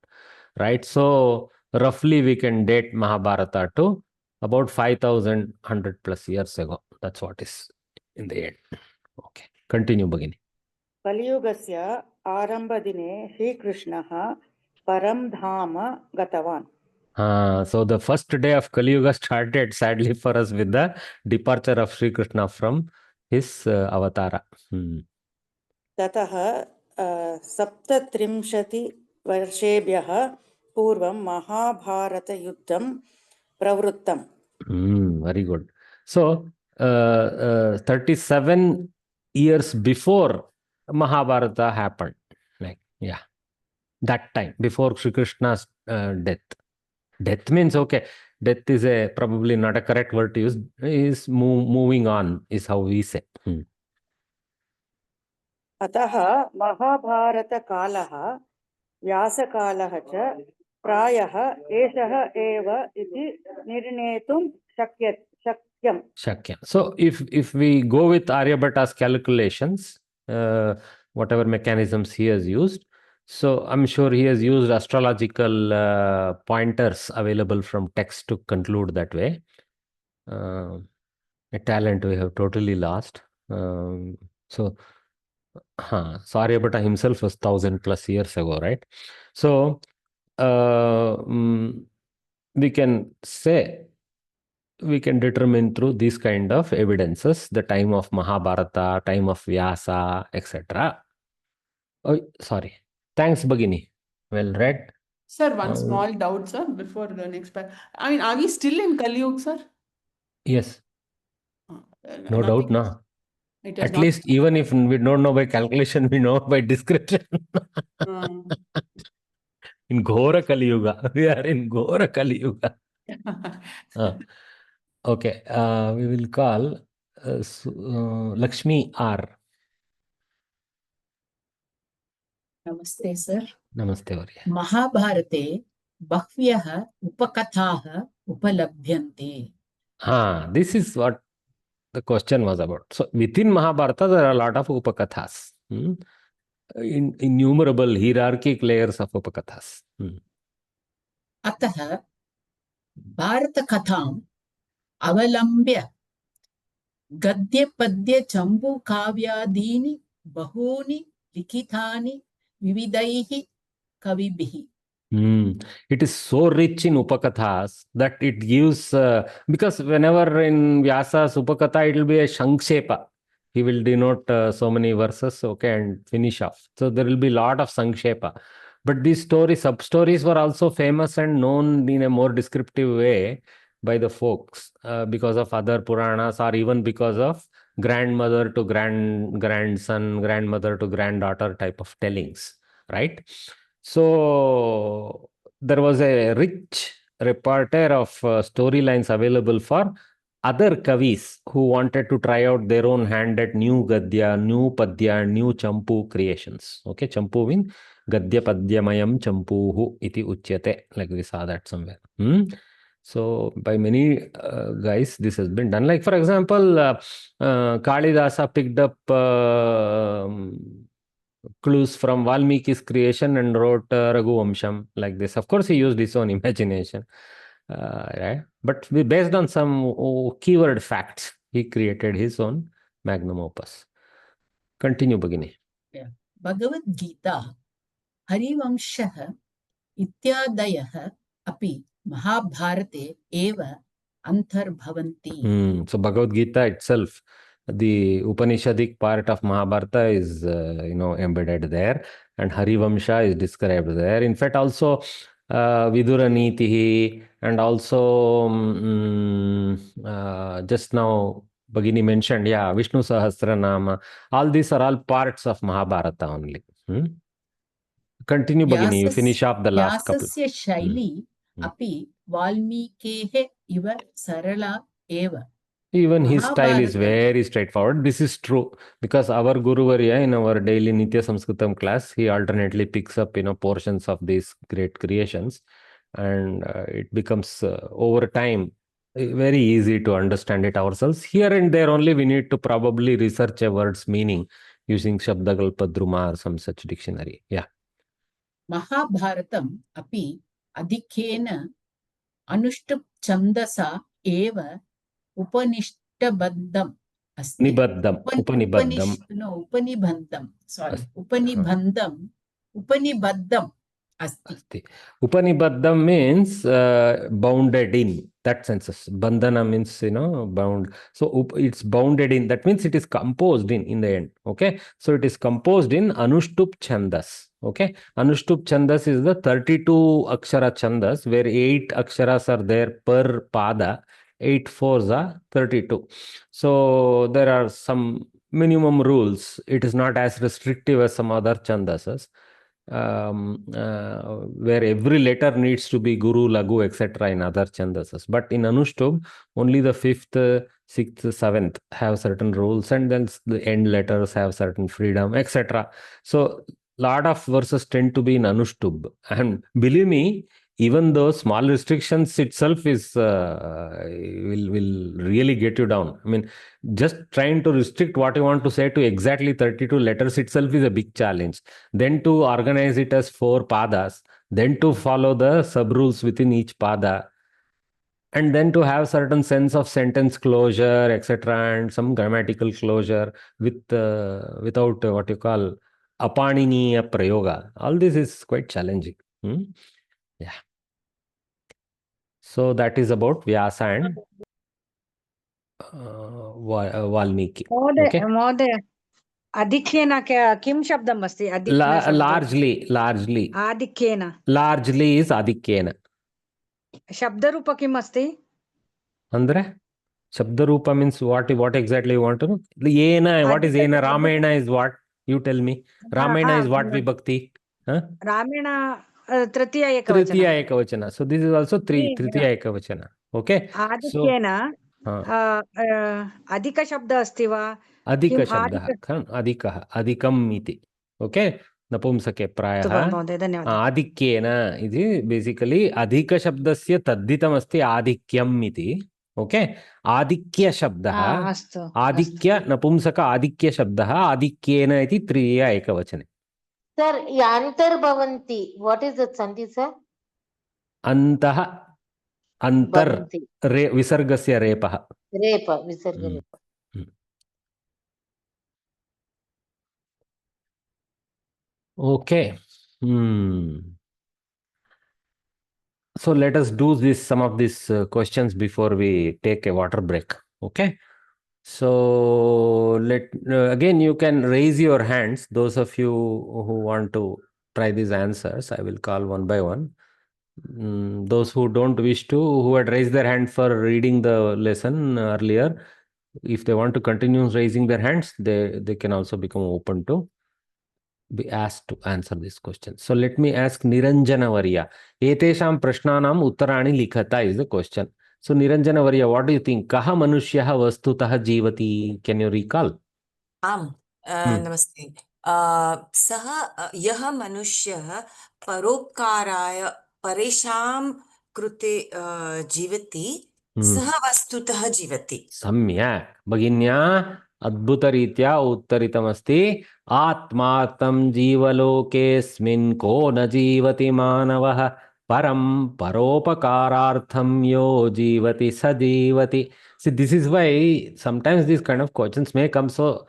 right? So roughly we can date Mahabharata to about 5,100 plus years ago. That's what is in the end. Okay, continue, Bhagini. कलियुगस्य आरम्भदिने श्रीकृष्णः परं धाम गतवान्. So the first day of Kali Yuga started, sadly for us, with the departure of Sri Krishna from his avatara. ततः 37 वर्षेभ्यः पूर्वं महाभारतयुद्धं प्रवृत्तम्. Very good. So 37 years before Mahabharata happened, that time before Sri Krishna's death. Death means, okay, death is probably not a correct word to use. Is moving on is how we say. अतः महाभारतकालः व्यासकालः च प्रायः एषः एव इति निर्णेतुं शक्यम्. So if we go with Aryabhata's calculations, whatever mechanisms he has used, so I'm sure he has used astrological pointers available from text to conclude that way. A talent we have totally lost. So Aryabhata himself was 1,000 plus years ago, right? So we can say, we can determine through these kind of evidences the time of Mahabharata, time of Vyasa, etc. Oh, sorry. Thanks, Bhagini. Well read. Sir, one small doubt, sir, before the next part. I mean, are we still in Kali Yuga, sir? Yes. No doubt, no. At least, even if we don't know by calculation, we know by description. In Ghora Kali Yuga. We are in Ghora Kali Yuga. Okay. We will call Lakshmi R. Namaste, sir. Namaste, Varya. Mahabharate Bhahvyah Upakathaah Upalabhyante. This is what the question was about. So within Mahabharata, there are a lot of Upakathas. Innumerable hierarchic layers of Upakathas. Atah Bharata Katham Avalambya Gadya Padya Chambu Kavyadini Bahuni Likithani Vividaihi Kavibihi. It is so rich in Upakathas that it gives, because whenever in Vyasa's Upakatha, it will be a Sankshepa. He will denote so many verses, okay, and finish off. So there will be a lot of Sankshepa. But these sub-stories were also famous and known in a more descriptive way by the folks because of other Puranas, or even because of grandmother to grandson, grandmother to granddaughter type of tellings, right? So there was a rich repertoire of storylines available for other kavis who wanted to try out their own hand at new Gadya, new Padya, new Champu creations. Okay, Champu means Gadya Padyamayam Champuhu iti uchyate, like we saw that somewhere. So by many guys, this has been done. Like for example, Kalidasa picked up clues from Valmiki's creation and wrote Raghuvamsham like this. Of course, he used his own imagination, right? But based on some keyword facts, he created his own magnum opus. Continue, Bhagini. Bhagavad Gita Harivamshah इत्यादयः अपि महाभारते एव अन्तर्भवन्ति. So Bhagavad Gita itself, the Upanishadic part of Mahabharata is embedded there, and Harivamsha is described there. In fact, also Vidura Nitihi, and also just now Bhagini mentioned, Vishnu Sahasranama. All these are all parts of Mahabharata only. Continue, Bhagini. You finish off the last couple. व्यासस्य शैली अपि वाल्मीकेः इव सरला एव. Even his style is very straightforward. This is true because our Guru Varya in our daily Nitya Sanskritam class, he alternately picks up portions of these great creations, and it becomes over time very easy to understand it ourselves. Here and there only we need to probably research a word's meaning using Shabdagalpa Druma or some such dictionary. Yeah. महाभारतम् अपि अधिकेन अनुष्टुप् छन्दसा एव उपनिष्ठबद्धम् अस्ति. उपनिबद्धम् अस्ति. Upanibaddam means bounded in. That sense. Bandhana means, bound. So it's bounded in. That means it is composed in the end. Okay. So it is composed in Anushtup Chandas. Okay. Anushtup Chandas is the 32 Akshara Chandas, where 8 Aksharas are there per Pada. 8 fours are 32. So there are some minimum rules. It is not as restrictive as some other Chandasas. Where every letter needs to be Guru, Lagu, etc. in other Chandasas. But in Anushtup, only the 5th, 6th, 7th have certain rules, and then the end letters have certain freedom, etc. So lot of verses tend to be in Anushtup. And believe me, even though small restrictions itself is will really get you down. I mean, just trying to restrict what you want to say to exactly 32 letters itself is a big challenge. Then to organize it as 4 padas, then to follow the sub-rules within each pada, and then to have certain sense of sentence closure, etc., and some grammatical closure without what you call apaniniya prayoga. All this is quite challenging. Yeah. So that is about Vyasa and Valmiki. Okay. Mohoday, adhikyena kim shabdam asti? Largely. Adhikyena. Largely is adhikyena. Shabdarupa kim asti? Andre? Shabdarupa means what exactly you want to know? Yena, what is Yena? Ramayana is what? You tell me. Ramayana is what vibhakti? Ramayana Tritiya Ekavachana. So this is also Tritiya Ekavachana. Okay. Adhikyena adhika shabda asti va? Adhika shabda. Adhikam iti. Okay. Napumsake prayaha. Adhikyena is basically adhika shabdasya taddhitam asti adhikyam iti. Okay. Adhikya shabdaha. Adhikya napumsaka adhikya shabdaha adhikyena iti Tritiya Ekavachane. Sir, Antarbhavanti, what is that sandhi, sir? Antar visargasya repaha. Visarga repa. Okay. So let us do some of these questions before we take a water break. Okay. So again, you can raise your hands. Those of you who want to try these answers, I will call one by one. Those who don't wish to, who had raised their hand for reading the lesson earlier, if they want to continue raising their hands, they can also become open to be asked to answer this question. So let me ask Niranjana Varya. Etesham prashnanam uttarani likhata is the question. So Niranjana Varya, what do you think? Kaha manushyaha vastutaha jivati? Can you recall? Namaste. Saha yaha manushyaha paropkaraya paresham krute jivati saha vastutaha jivati. Samyak. Bhaginya adbhutaritya uttaritamasti atmatam jivalokesmin ko na jivati manavaha param paropakarartham yo jivati sajivati. See, this is why sometimes these kind of questions may come. So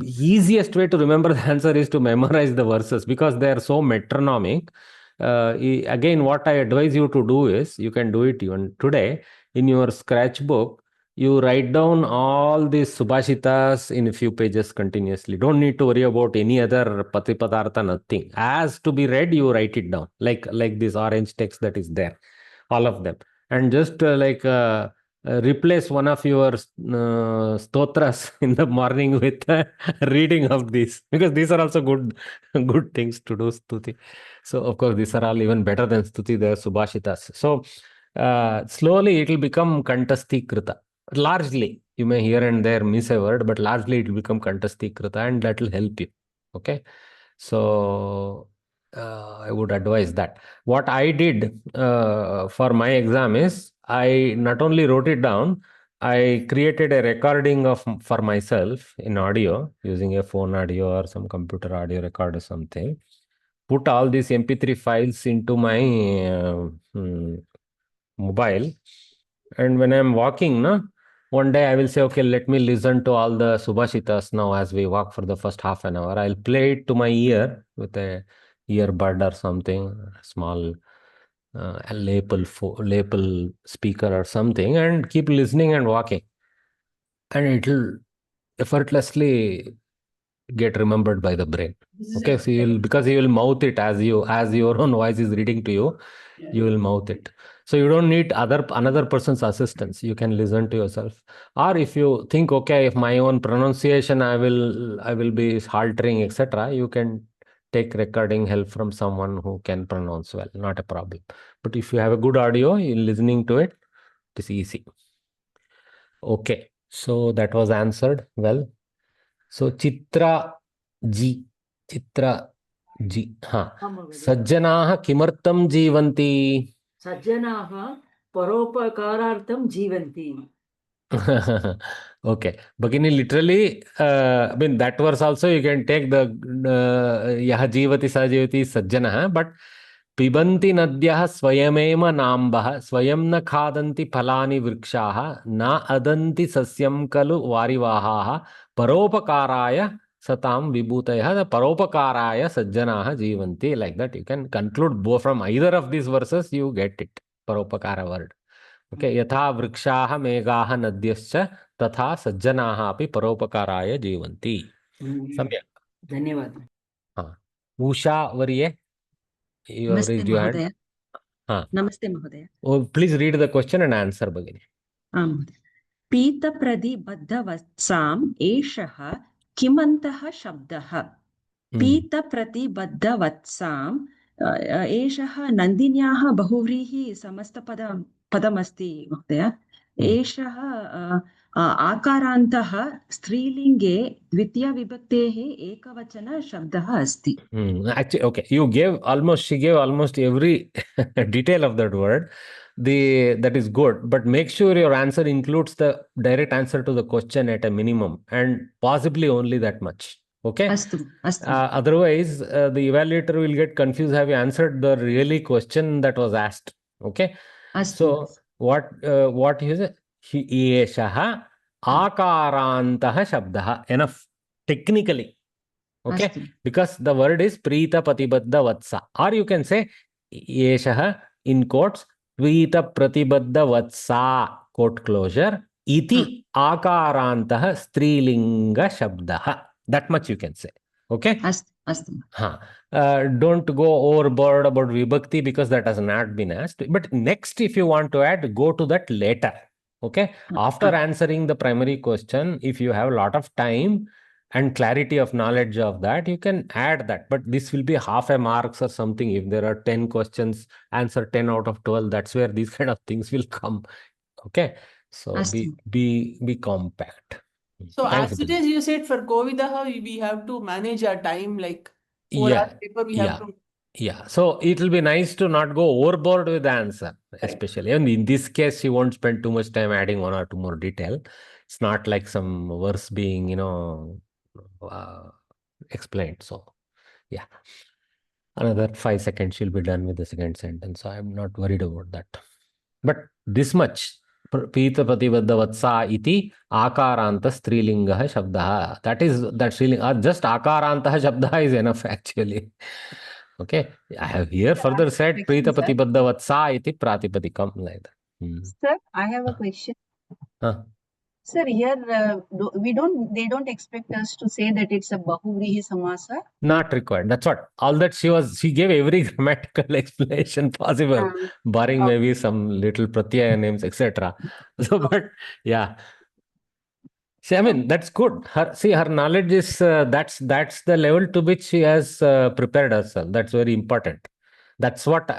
easiest way to remember the answer is to memorize the verses because they are so metronomic. Again, what I advise you to do is, you can do it even today in your scratchbook. You write down all these subhashitas in a few pages continuously. Don't need to worry about any other pati padartha, nothing. As to be read, you write it down, like this orange text that is there, all of them. And just replace one of your stotras in the morning with reading of these, because these are also good things to do, stuti. So of course, these are all even better than stuti, they are subhashitas. So slowly it will become kantasti krita. Largely, you may here and there miss a word, but largely it will become kantasti krita, and that will help you. Okay. So I would advise that. What I did for my exam is, I not only wrote it down, I created a recording for myself in audio using a phone audio or some computer audio record or something. Put all these MP3 files into my mobile, and when I'm walking, one day I will say, okay, let me listen to all the subhashitas now as we walk for the first half an hour. I'll play it to my ear with a earbud or something, small a lapel speaker or something, and keep listening and walking, and it will effortlessly get remembered by the brain. Okay, so because you will mouth it as your own voice is reading to you, you will mouth it. So you don't need another person's assistance. You can listen to yourself. Or if you think, okay, if my own pronunciation I will be haltering, etc., you can take recording help from someone who can pronounce well. Not a problem. But if you have a good audio, you're listening to it, it is easy. Okay, so that was answered well. So Chitra G. हाँ, सज्जनाः किमर्थं जीवन्ति? सज्जनाः परोपकारार्थं जीवन्ति. Okay, Bhagini, literally, I mean, that verse also you can take the yaha jivati sa jivati sajjanah, but pibanti nadyah swayamema nambah swayam na khadanti phalani vrikshaha na adanti sasyam kalu varivahaha paropakaraya satam vibhutayah, the paropakaraya sajjanaha jivanti. Like that, you can conclude both from either of these verses, you get it, paropakara word. Okay, यथा वृक्षाः मेघाः नद्यश्च तथा सज्जनाः अपि परोपकाराय जीवन्ति. सम्यक्, धन्यवादः. हाँ, Usha Varye, you have raised your hand. हाँ, नमस्ते महोदय. Oh, please read the question and answer, भगिनी. पीतप्रतिबद्धवत्साम् एषः किमन्तः शब्दः? पीतप्रतिबद्धवत्साम् एषः नन्दिन्याः बहुव्रीहि समस्तपदमस्ति महोदय. एषः आकारान्तः स्त्रीलिङ्गे द्वितीयविभक्तेः एकवचन शब्दः अस्ति. Actually, okay, she gave almost every detail of that word. That is good, but make sure your answer includes the direct answer to the question at a minimum, and possibly only that much. Okay. Otherwise, the evaluator will get confused. Have you answered the really question that was asked? Okay. So what is it? Eshaha akarantaha shabdaha. Enough technically. Okay. Because the word is prita patibaddha vatsa. Or you can say eshaha in quotes prita pratibaddha vatsa, quote closure, iti akarantaha strilinga shabdaha. That much you can say. Okay. Don't go overboard about vibhakti because that has not been asked. But next, if you want to add, go to that later. Okay. After answering the primary question, if you have a lot of time and clarity of knowledge of that, you can add that. But this will be half a marks or something. If there are 10 questions, answer 10 out of 12. That's where these kind of things will come. Okay. So be compact. So Thanks, as it is, you said for Kovida, we have to manage our time, like 4 hours paper we have to. Yeah, so it will be nice to not go overboard with the answer, especially. And in this case, she won't spend too much time adding 1 or 2 more detail. It's not like some verse being, explained. So, yeah. Another 5 seconds, she'll be done with the second sentence. So I'm not worried about that. But this much. Pita Patibaddha Vatsa iti Akaranta Strilingaha Shabdaha. That strilinga, just Akaranta Shabdaha is enough actually. Okay, I have here further said Pritapati Baddha Vatsa iti Pratipadikam, like that. Sir, I have a question. Sir, here they don't expect us to say that it's a Bahuvrihi Samasa. Not required. That's what. All that she gave every grammatical explanation possible, barring maybe some little pratyaya names, etc. So, but yeah. See, I mean, that's good. Her knowledge is that's the level to which she has prepared herself. That's very important. That's what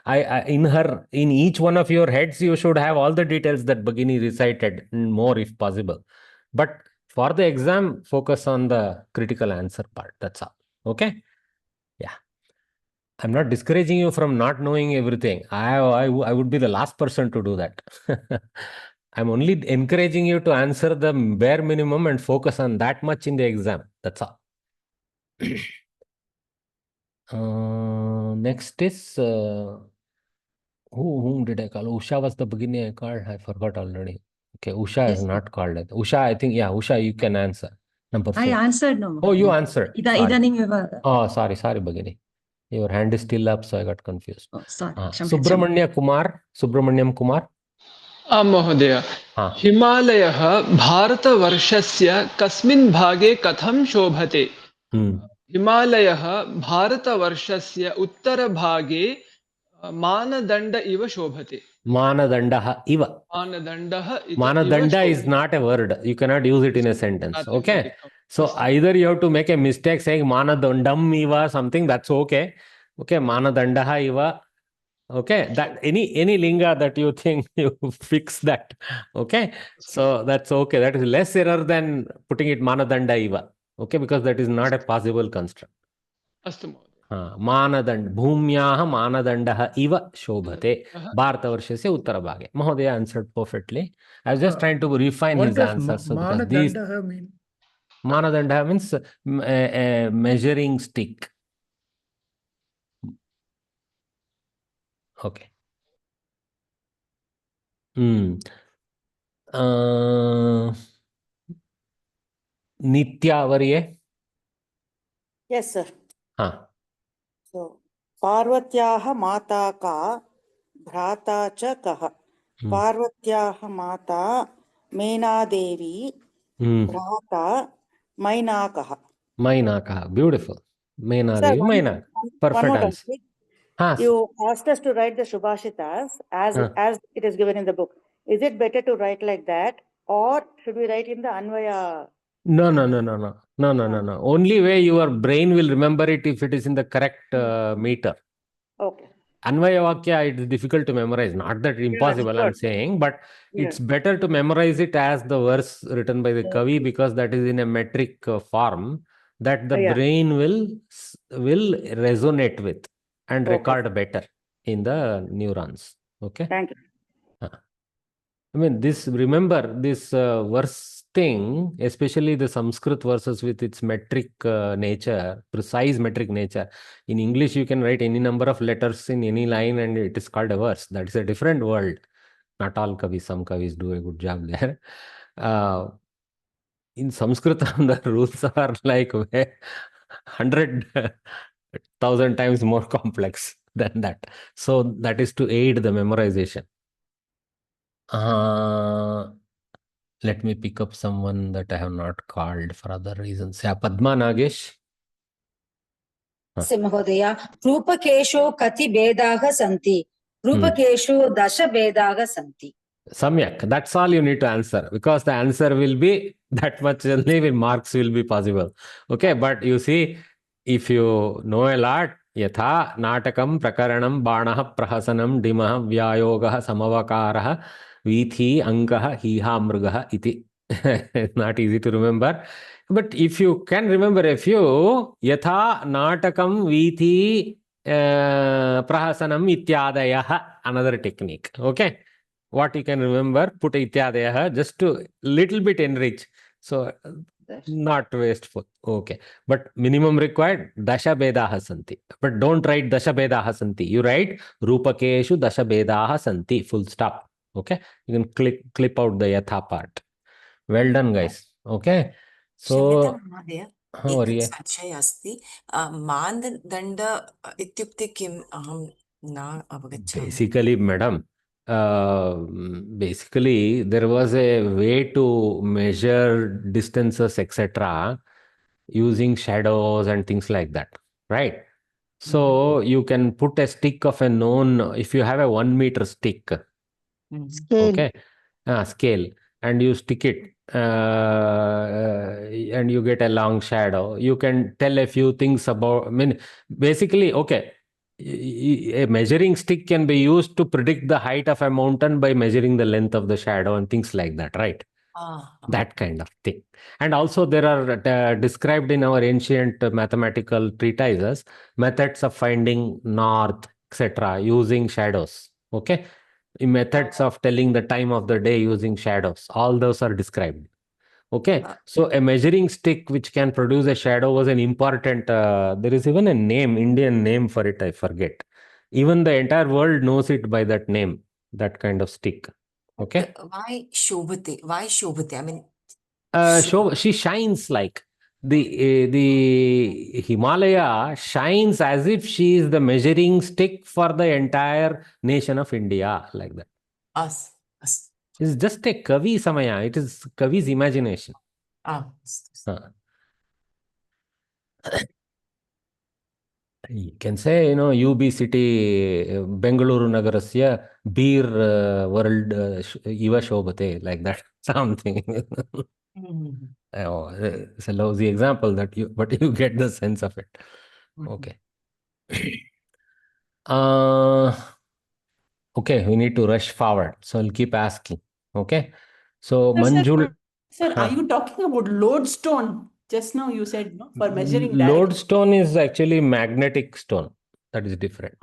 in each one of your heads you should have all the details that Bhagini recited, more if possible. But for the exam, focus on the critical answer part. That's all. Okay. Yeah. I'm not discouraging you from not knowing everything. I would be the last person to do that. I'm only encouraging you to answer the bare minimum and focus on that much in the exam. That's all. Next is whom did I call? Usha was the beginning I called. I forgot already. Okay, Usha is not called. Usha, I think, yeah, Usha, you can answer. Number 4. I answered no. Oh, you answered. Oh, sorry, Bhagini. Your hand is still up, so I got confused. Oh, sorry. Subramanyam Kumar. महोदय हिमालयः भारतवर्षस्य कस्मिन् भागे कथं शोभते? हिमालयः भारतवर्षस्य उत्तरभागे मानदण्ड इव शोभते. Manadandaha iva. Manadanda is not a word. You cannot use it in a sentence. Okay. So either you have to make a mistake saying Manadandam iva something, that's okay. Okay. Manadandaha iva. Okay. That any linga that you think, you fix that. Okay. So that's okay. That is less error than putting it Manadanda iva. Okay. Because that is not a possible construct. Manadand Bhumyaha Manadandaha iva shobhate Bharatavarshasya Uttarabhage. Mahodaya answered perfectly. I was just trying to refine his answers. So Manadandaha mean? Manadandaha means a measuring stick. Okay. Nityavarye? Yes, sir. So, Parvatyaha Mata Ka Bhrata Cha Kaha. Parvatyaha Mata Mena Devi Bhrata Mainakaha. Mainakaha. Beautiful. Mena Devi Mainaka. Perfect answer. You asked us to write the Shubhashitas as it is given in the book. Is it better to write like that, or should we write in the Anvaya? No. Only way your brain will remember it if it is in the correct meter. Okay. Anvaya Vakya, it is difficult to memorize. Not that impossible, I'm saying, but it's better to memorize it as the verse written by the Kavi, because that is in a metric form that the brain will resonate with and record better in the neurons. Okay. Thank you. I mean, remember this verse thing, especially the Sanskrit verses with its metric nature, precise metric nature. In English, you can write any number of letters in any line and it is called a verse. That is a different world. Not all kavis, some kavis do a good job there. In Sanskrit, the rules are like 100,000 times more complex than that. So that is to aid the memorization. Let me pick up someone that I have not called for other reasons. Yeah, Padma Nagesh. Mहोदय, रूपकेषु कति भेदाः सन्ति? रूपकेषु 10 भेदाः सन्ति. Samyak. That's all you need to answer, because the answer will be that much only with marks will be possible. Okay, but you see, if you know a lot, yatha natakam prakaranam banaha prahasanam dimah vyayogah samavakarah vithi ankah hiha mrugah iti. It's not easy to remember, but if you can remember a few, yatha natakam vithi prahasanam ityadayah, another technique. Okay. What you can remember, put ityadayah just to little bit enrich. So not wasteful. Okay. But minimum required, dasha bedaha santi. But don't write dasha bedaha santi. You write rupakeshu dasha bedaha santi. Full stop. Okay. You can clip out the yatha part. Well done, guys. Okay. So एकः संशयः अस्ति मानदण्ड इत्युक्ते किम् अहं न अवगच्छामि Basically, madam, basically there was a way to measure distances, etc., using shadows and things like that, right? So you can put a stick of a known, if you have a 1 meter stick, okay, scale, and you stick it, and you get a long shadow. You can tell a few things about, I mean, basically, okay, a measuring stick can be used to predict the height of a mountain by measuring the length of the shadow and things like that, right? That kind of thing. And also there are described in our ancient mathematical treatises methods of finding north, etc., using shadows. Okay, methods of telling the time of the day using shadows, all those are described. Okay, so a measuring stick which can produce a shadow was an important, there is even a name, Indian name for it, I forget. Even the entire world knows it by that name, that kind of stick. Okay. why shobhate? Why shobhate? I mean, she shines like the Himalaya shines as if she is the measuring stick for the entire nation of India, like that. It's just a Kavi Samaya. It is Kavi's imagination. You can say, UB city, Bengaluru Nagarasya, beer world Iva Shobhate, like that, something. Oh, it's a lousy example but you get the sense of it. Okay. Okay, we need to rush forward. So I'll keep asking. Okay. So Manjul. Sir, are you talking about lodestone? Just now you said, no, for measuring direction. Lodestone is actually magnetic stone. That is different.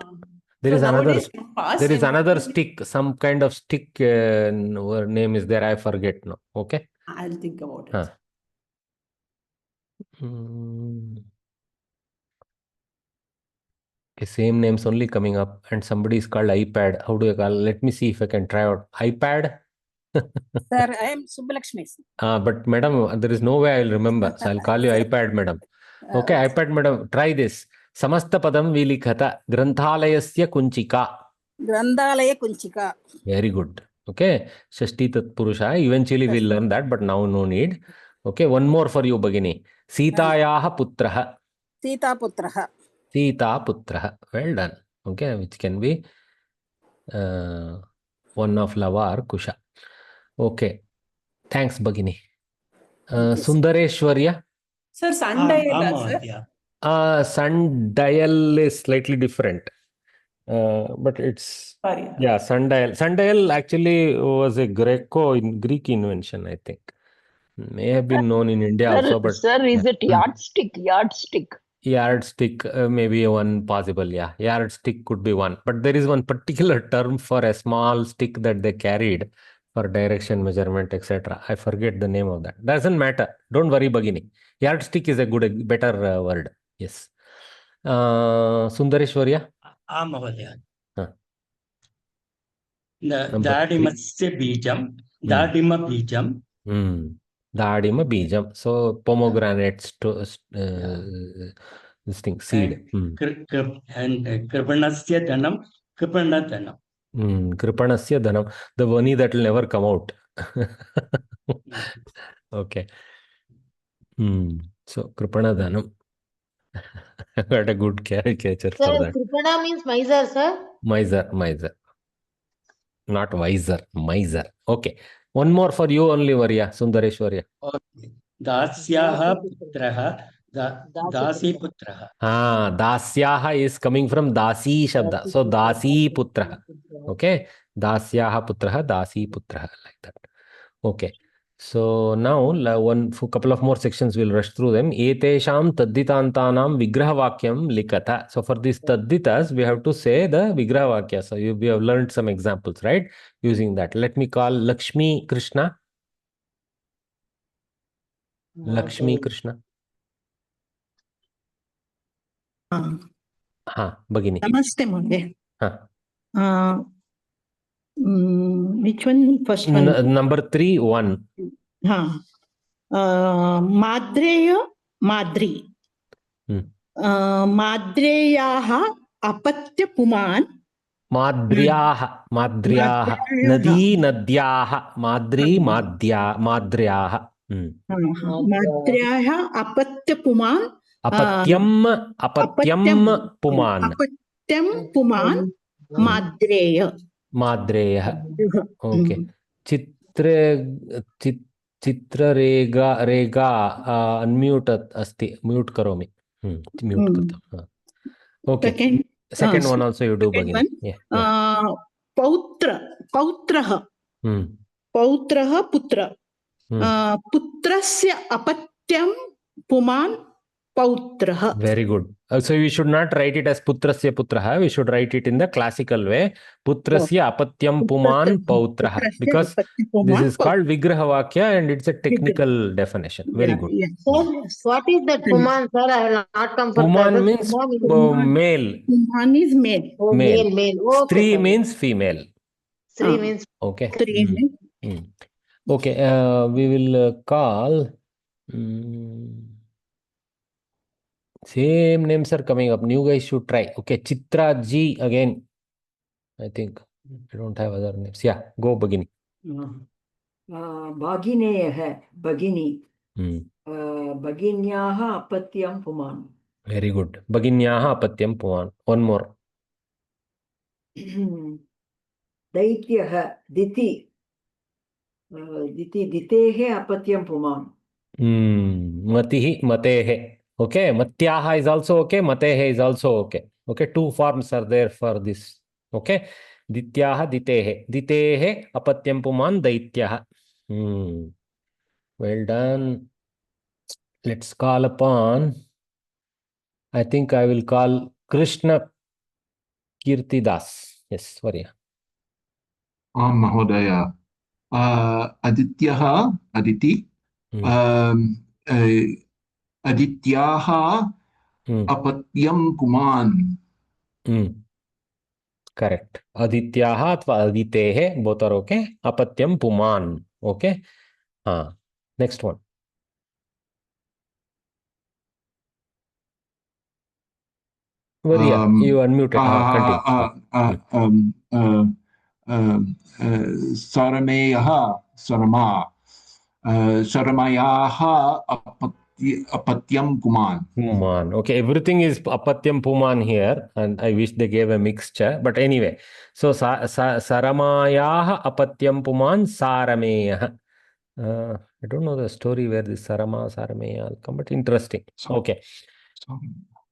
There is another stick, some kind of stick name is there. I forget now. Okay. I'll think about it. Okay, same names only coming up, and somebody is called iPad. How do you call? Let me see if I can try out iPad. Sir, I am Subbalakshmi. But madam, there is no way I'll remember. So I'll call you iPad, madam. Okay, iPad, madam. Try this. Samasta padam vilikhata granthalayasya kunchika. Granthalaya kunchika. Very good. Okay. Shashti tat purusha. Eventually we'll learn that, but now no need. Okay, one more for you, Bhagini. Sitayaha putraha. Sita putraha. Sita putraha. Well done. Okay, which can be one of Lava or Kusha. Okay. Thanks, Bhagini. Sundareshwarya. Sir, sundial, sir. Sundial is slightly different. But it's sundial. Sundial actually was a Greek invention, I think. May have been known in India also, but sir, is it yardstick? Yardstick, maybe one possible, yeah. Yardstick could be one. But there is one particular term for a small stick that they carried for direction measurement, etc. I forget the name of that. Doesn't matter. Don't worry, Bhagini. Yardstick is a better word. Yes. Sundareshwarya. Mahodaya. Dadimasya bijam. Dadima bijam. Dadima bijam. So pomegranates to this thing, seed. And kripanasya dhanam. Kripana dhanam. Kripanasya dhanam. The money that will never come out. Okay. So kripana dhanam. I got a good caricature for that. Kripana means miser, sir. Miser. Not wiser, miser. Okay. One more for you only, Varya, Sundareshwarya. Okay. Dasyaha putraha. Dasi putraha. Dasyaha is coming from Dasi Shabda. So Dasi putraha. Okay. Dasyaha putraha, Dasi putraha. Like that. Okay. So now couple of more sections, we'll rush through them. Etesham tadditantanam vigrahavakyam likata. So for these tadditas, we have to say the vigrahavakya. So we have learned some examples, right? Using that. Let me call Lakshmi Krishna. Lakshmi Krishna. Bhagini. Namaste, Mohde. Which one? First one? Number 3, 1. Madreya Madri माद्रेयाः अपत्यपुमान् माद्र्याः माद्र्याः नदी नद्याः माद्री माद्र्याः माद्र्याः अपत्यपुमान् अपत्यं पुमान् अपत्यं पुमान् माद्रेय माद्रेयः okay चित्ररेगा रेगा unmute अस्ति mute करोमि mute कृतम् okay second one also you do भगिनी पौत्रः पुत्र पुत्रस्य अपत्यं पुमान् पौत्रः very good so we should not write it as putrasya putrah we should write it in the classical way putrasya apatyam puman pautrah because this is called vigraha vakya and it's a technical definition very good What is that puman, sir? I will not come for puman means male puman is male male okay, stri means female stri means okay okay we will call same names are coming up. New guys should try. Okay, Chitra G again. I think I don't have other names. Yeah, go Bagini. Bhagineyah, Bagini. Baginyaha apatyam puman. Very good. Baginyaha apatyam puman. One more. Daityah, Diti. Ditehe apatyam puman. Matihi, matehe. Okay, matyaha is also okay, matehe is also okay. Okay, two forms are there for this. Okay, dityaha, ditehe, apatyam puman, daityaha. Well done. Let's call upon, I think I will call Krishna Kirtidas. Yes, Varya. Mahodaya. Adityaha, Aditi. Adityaha apatyam puman. Correct. Adityaha atva aditehe, both are okay. Apatyam puman. Okay. Next one. Varya, you unmuted. Continue. Sarameyaha, Sarama. Saramayaha apatyam puman. Puman. Okay, everything is apatyam puman here, and I wish they gave a mixture. But anyway, so saramayaha apatyam puman sarameyaha. I don't know the story where this sarama sarameya will come, but interesting. Okay.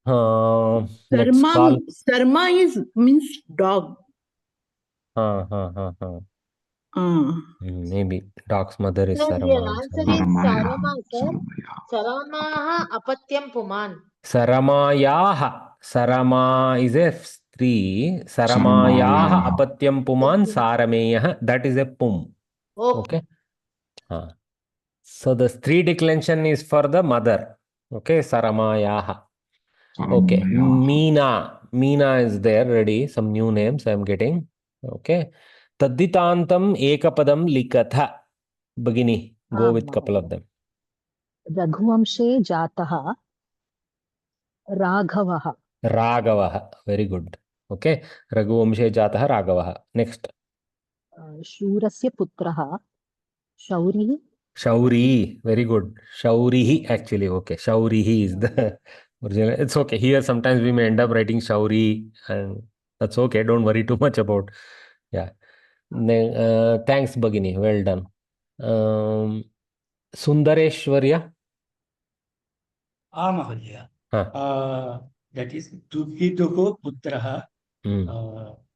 Next call. Sarma is means dog. Maybe dog's mother is sir, Sarama. your answer is Sarama, sir. Saramaha apatyam puman. Saramayaha. Sarama is a stri. Saramayaha apatyam puman sarameyah. That is a pum. Okay. So the stri declension is for the mother. Okay. Saramayaha. Okay. Meena. Meena is there ready. Some new names I am getting. Okay. Tadditantam ekapadam likatha. Bagini. Go with couple of them. Raghuvamshe jataha Raghavaha. Raghavaha. Very good. Okay. Raghuvamshe jataha Raghavaha. Next. Shurasya putraha Shaurihi. Shauri. Very good. Shaurihi actually. Okay. Shaurihi is the original. It's okay. Here sometimes we may end up writing Shauri and that's okay. Don't worry too much about. Yeah. Thanks Bagini. Well done. Sundareshwarya. Mahodaya. That is Duhituhu Putraha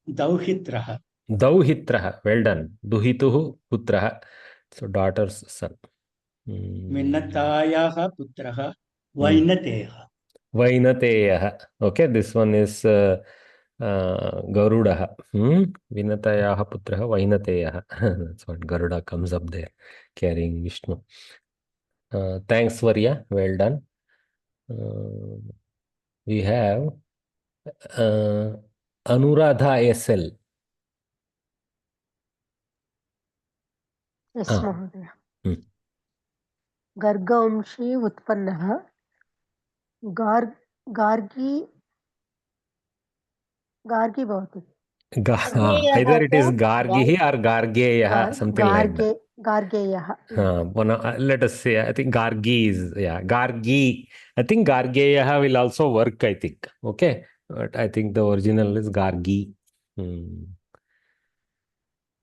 Dauhitraha. Dauhitraha. Well done. Duhituhu Putraha. So daughter's son. Minnatayaha Putraha Vainateyaha. Vainateyaha. Okay, this one is Garudaha. Vinatayaha Putraha Vainateyaha. That's what Garuda comes up there carrying Vishnu. Thanks, Varya. Well done. We have Anuradha SL. Yes, Mahodaya. Gargamshi utpannah Gargi bhavati. Either it is Gargihi or Gargeyaha, something like that. Gargeyaha. Let us say, I think Gargi is, Gargi. I think Gargeyaha will also work, I think. Okay. But I think the original is Gargi.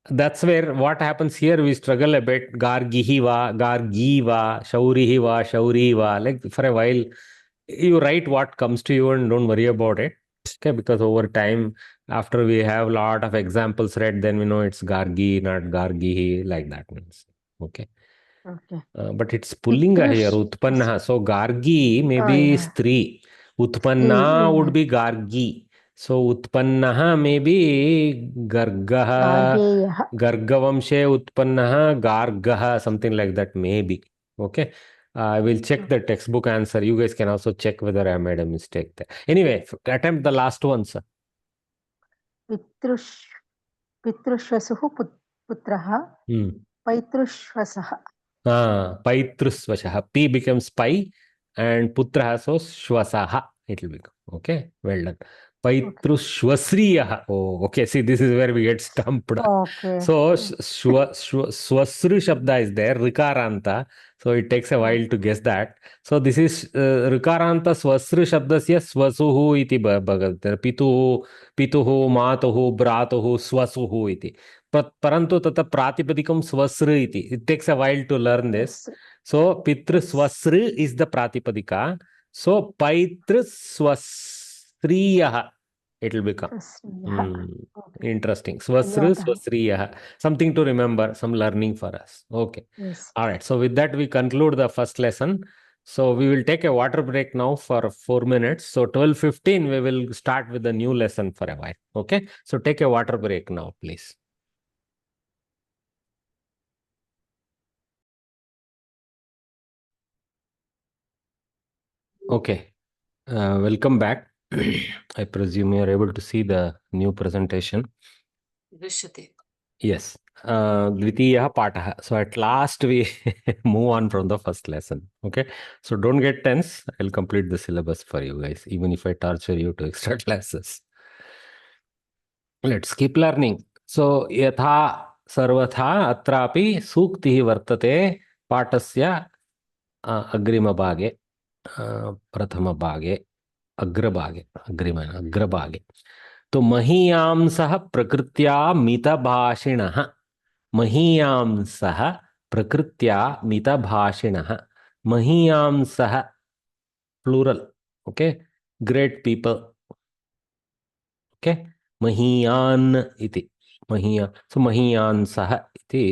That's where what happens here, we struggle a bit. Gargihi va, Gargi va, Shaurihi va, Shauri va. Like for a while, you write what comes to you and don't worry about it. Okay, because over time, after we have a lot of examples read, then we know it's Gargi, not Gargihi, like that means. Okay. Okay. But it's Pullinga here, Utpanna. So Gargi may be Stri. Utpanna would be Gargi. So Utpannaha may be Gargaha. Gargavamshe Utpannaha, Gargaha, something like that, maybe. Okay. I will check the textbook answer. You guys can also check whether I made a mistake there. Anyway, attempt the last one, sir. Pitrushvasuhu putraha. Paitrushvasaha. Paitrusvashaha. P becomes Pai and Putraha, so Shvasaha it will become. Okay, well done. Paitrushvasriyaha. Oh, okay. See, this is where we get stumped. Okay. So, Swasri Shabda is there, Rikaranta. So, it takes a while to guess that. So, this is Rikaranta Swasri Shabdasya Swasuhu iti bhagat. Pituhu, Matuhu, Bratuhu, Swasuhu iti. Parantu tata pratipadikam swasri iti. It takes a while to learn this. So, Pitru swasri is the pratipadika. So, Paitru swasriyaha it will become. Interesting. Swasri swasriyaha. Something to remember, some learning for us. Okay. Yes. All right. So, with that, we conclude the first lesson. So, we will take a water break now for 4 minutes. So, 12:15, we will start with the new lesson for a while. Okay. So, take a water break now, please. Okay, welcome back. I presume you are able to see the new presentation. Yes. Dvitiyaha Pataha. So at last we move on from the first lesson. Okay. So don't get tense. I'll complete the syllabus for you guys, even if I torture you to extra classes. Let's keep learning. So yatha sarvatha atrapi suktihi vartate patasya agrima bhage. प्रथम भागे अग्रभागे अग्रभागे तो महीयांसः प्रकृत्या मितभाषिणः महीयांसः प्रकृत्या मितभाषिणः महीयांसः plural okay great people okay महीयान इति महीया सो महीयांसः इति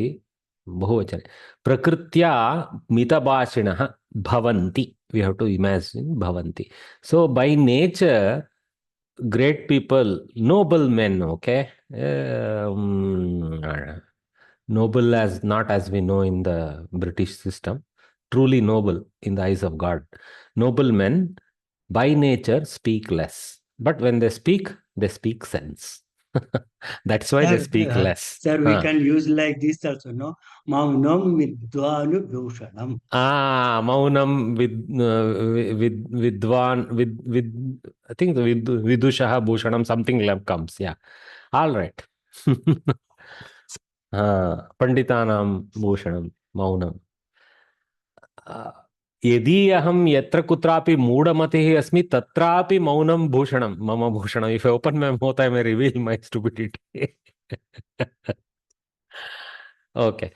बहुवचने प्रकृत्या मितभाषिणः भवन्ति. We have to imagine bhavanti. So by nature, great people, noble men, okay? Noble as not as we know in the British system, truly noble in the eyes of God. Noble men by nature speak less. But when they speak sense. That's why they speak less. Sir, we can use like this also, no? Maunam vidvanu bhushanam. Maunam vidwan with I think the vidushaha bhushanam something comes. Yeah. All right. Panditanam bhushanam maunam. यदि अहम यत्र कुत्रापि मूढ़मतिः अस्मि तत्रापि मौनम भूषणम मम भूषणम. If I open my mouth, I may reveal my stupidity. Okay.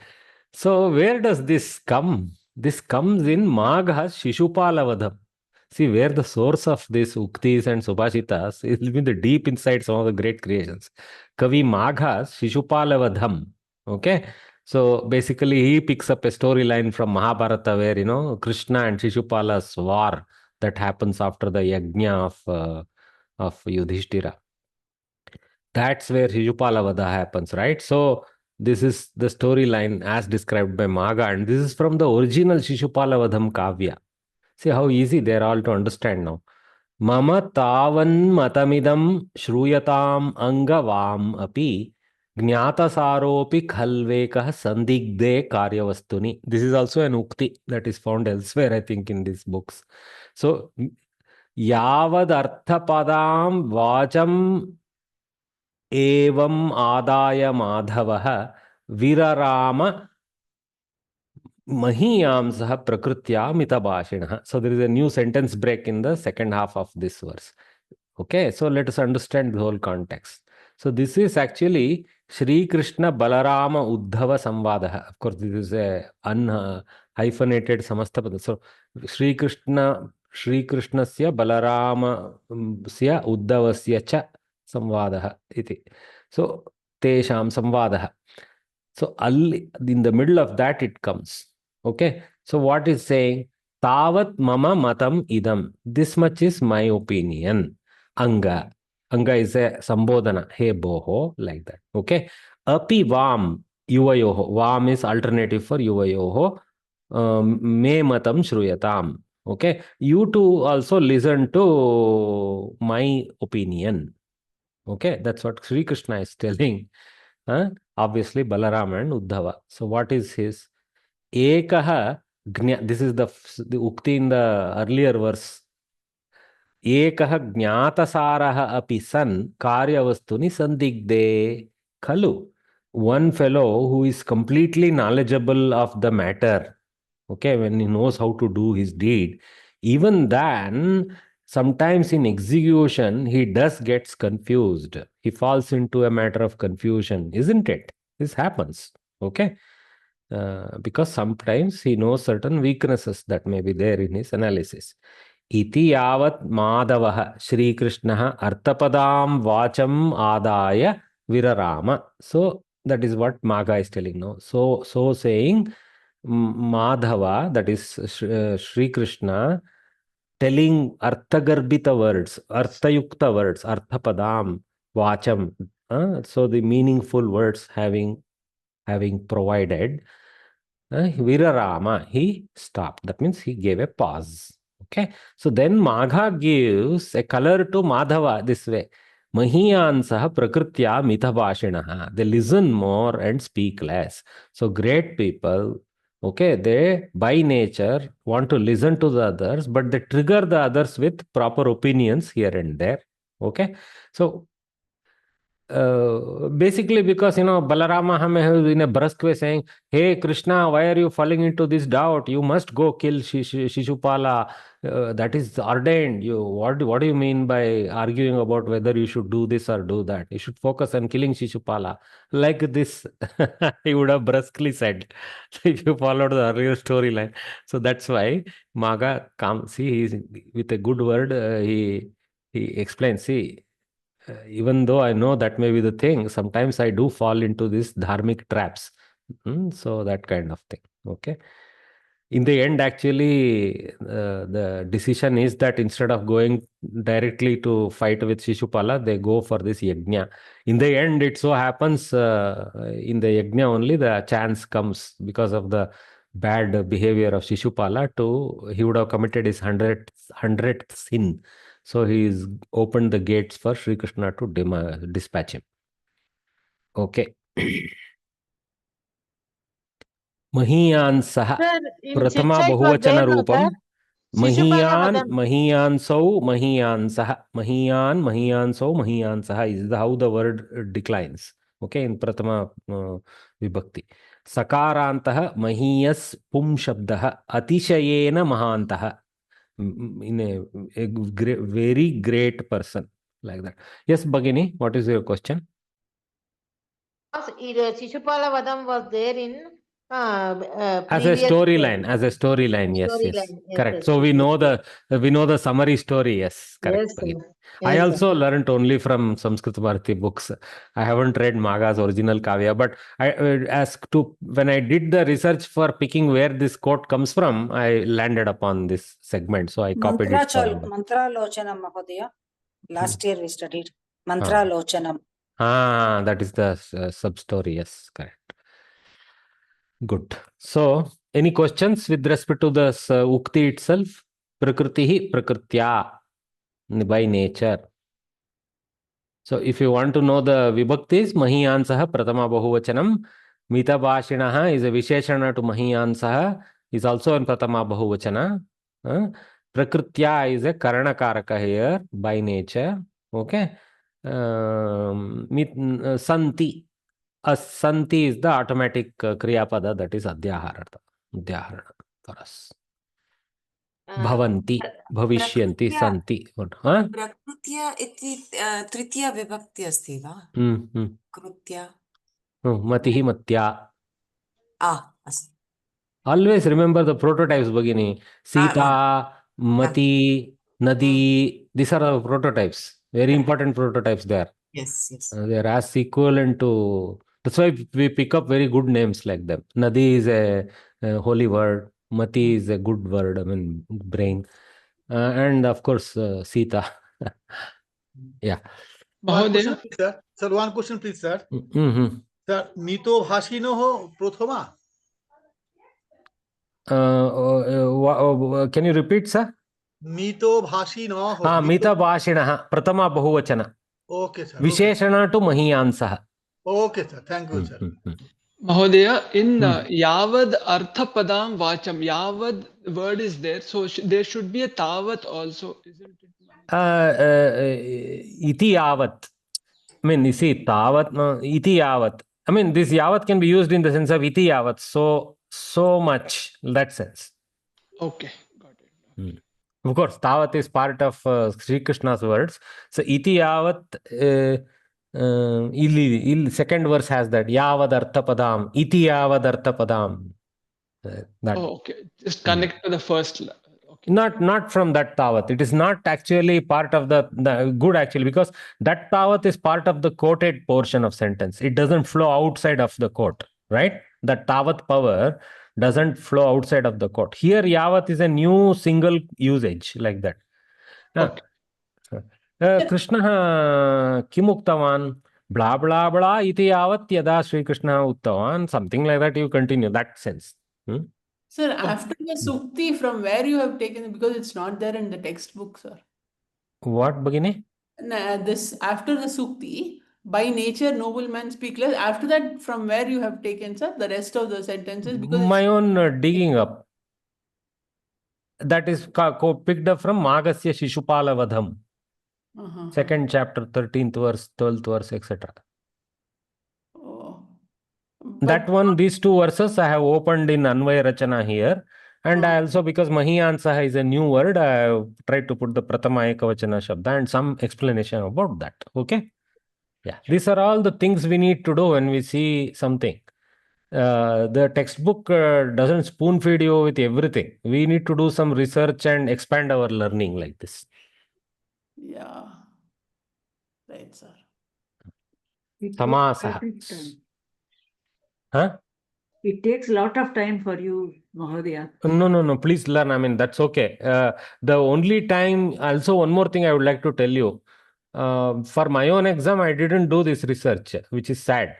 So where does this come? This comes in Magha Shishupalavadham. See where the source of these Uktis and Subhashitas is in the deep inside some of the great creations. Kavi Magha Shishupalavadham. Okay. So basically he picks up a storyline from Mahabharata where, you know, Krishna and Shishupala's war that happens after the yajna of Yudhishthira. That's where Shishupalavadha happens, right? So this is the storyline as described by Magha, and this is from the original Shishupalavadham Kavya. See how easy they are all to understand now. Mama tavan matamidam shruyatam angavam api jnata saropi khalvekah sandigde karyavastuni. This is also an ukti that is found elsewhere, I think, in these books. So यावदर्थपदां वाचम् एवं आदाय माधवः विरराम Mahiyamsah prakrutya mitabhashinah. So there is a new sentence break in the second half of this verse. Okay, so let us understand the whole context. So this is actually Shri Krishna Balarama Uddhava Samvadaha. Of course, this is a unhyphenated Samastapada. So Shri Krishnasya Balaramasya Uddhavasya cha Samvadaha iti. So Tesham Samvadaha. So in the middle of that it comes. Okay. So what is saying? Tavat mama matam idam. This much is my opinion. Anga. Anga is a sambodhana. Hey boho. Like that. Okay. Api vam. Yuvayoho. Vam is alternative for yuvayoho. Me matam shruyatam. Okay. You too also listen to my opinion. Okay. That's what Sri Krishna is telling. Obviously Balarama and Uddhava. So what is his? Ekaha this is the ukti in the earlier verse. Ekaha jnatasaraha api san karyavastuni sandigde khalu. One fellow who is completely knowledgeable of the matter, okay, when he knows how to do his deed, even then, sometimes in execution, he gets confused. He falls into a matter of confusion, isn't it? This happens, okay? Because sometimes he knows certain weaknesses that may be there in his analysis. Iti yavat madavaha Shri Krishna arthapadam vacham adaya virarama. So that is what Maga is telling now. So saying Madhava, that is Shri Krishna, telling arthagarbita words, arthayukta words, arthapadam vacham. So the meaningful words having provided. Virarama, he stopped. That means he gave a pause. Okay. So then Magha gives a color to Madhava this way. Mahiyansaha prakrutya mitabhashinaha. They listen more and speak less. So great people, okay, they by nature want to listen to the others, but they trigger the others with proper opinions here and there. Okay. So basically because, Balarama in a brusque way saying, hey Krishna, why are you falling into this doubt? You must go kill Shishupala. That is ordained. What do you mean by arguing about whether you should do this or do that? You should focus on killing Shishupala. Like this, he would have brusquely said, if you followed the earlier storyline. So that's why Maga he's with a good word, he explains, even though I know that may be the thing, sometimes I do fall into these dharmic traps. So that kind of thing. Okay. In the end, actually, the decision is that instead of going directly to fight with Shishupala, they go for this yajna. In the end, it so happens in the yajna only the chance comes because of the bad behavior of Shishupala he would have committed his 100th sin. So he's opened the gates for Sri Krishna to dispatch him. Okay. Mahiyansaha. Prathama bahuvachana roopam. Mahiyansau, Mahiyansaha. Mahiyansau, Mahiyansaha is how the word declines. Okay, in Prathama Vibhakti. Sakarantaha Mahiyas Pum Shabdaha Atishayena Mahantaha. In a very great person, like that. Yes, Bhagini, what is your question? Shishupala Vadam was there in as a storyline, yes. Correct. Yes, so we know the summary story, yes, correct. Yes, I also learned only from Samskrita Bharati books. I haven't read Maga's original Kavya, but when I did the research for picking where this quote comes from, I landed upon this segment, so I copied it. Mantralochanam Mahodaya. Last year we studied Mantralochanam. That is the sub-story, yes, correct. Good. So, any questions with respect to the ukti itself? Prakritihi prakrutya, by nature. So, if you want to know the vibhaktis, Mahiyansaha pratama bahuvachanam, mitabhashinaha is a visheshana to Mahiyansaha, is also in pratama bahuvachana. Prakrutya is a Karanakaraka here by nature. Okay. Santi. Santi is the automatic Kriya Pada, that is Adhyaharana for us. Bhavanti, Bhavishyanti, Santi. Prakrutya iti Tritiya Vibhakti asti va? Krutya. Matihi Matya. Asti. Always remember the prototypes, Bhagini. Sita, Mati, Nadi. These are the prototypes. Very important prototypes there. Yes, yes. They are as equivalent to. That's why we pick up very good names like them. Nadi is a holy word. Mati is a good word. I mean, brain. And of course, Sita. Yeah. One question, please, sir. Sir, one question, please, sir. Sir, Mito Bhashino Prothoma. Can you repeat, sir? Mito Bhashino. Mita Bhashina. Pratama Bahuvachana. Okay, sir. Visheshana to Mahiyansaha. Okay, sir. Thank you, sir. Mahodaya, in Yavad Arthapadam Vacham, Yavad word is there, so there should be a Tavat also, isn't it? Iti Yavat. I mean, you see, Tavat, no, Iti Yavat. I mean, this Yavat can be used in the sense of Iti Yavat, so much, that sense. Okay, got it. Of course, Tavat is part of Sri Krishna's words. So, Iti Yavat, second verse has that. Yavad Arthapadam, Iti Yavad Arthapadam. That. Oh, okay. Just connect to the first. Okay. Not from that Tavat. It is not actually part of the good, actually, because that Tavat is part of the quoted portion of sentence. It doesn't flow outside of the quote, right? That Tavat power doesn't flow outside of the quote. Here, Yavat is a new single usage like that. Okay. Krishna Kimuktavan, blah blah blah, iti yavat yada Sri Krishna uttavan, something like that. You continue that sense. Sir, after the Sukti, from where you have taken it, because it's not there in the textbook, sir. What, Bhagini? This after the Sukti, by nature noblemen speak less. After that, from where you have taken, sir, the rest of the sentences? Because my own digging up. That is picked up from Magasya Shishupala Vadham. Second chapter, 13th verse, 12th verse, etc. That one, these two verses I have opened in Anvaya Rachana here. And I also, because Mahiyansaha is a new word, I have tried to put the Pratama Ekavachana Shabda and some explanation about that. Okay? Yeah. These are all the things we need to do when we see something. The textbook doesn't spoon feed you with everything. We need to do some research and expand our learning like this. Yeah. Right, sir. Samasaha. Huh? It takes a lot of time for you, Mahodaya. No. Please learn. I mean, that's okay. The only time, also one more thing I would like to tell you. For my own exam, I didn't do this research, which is sad.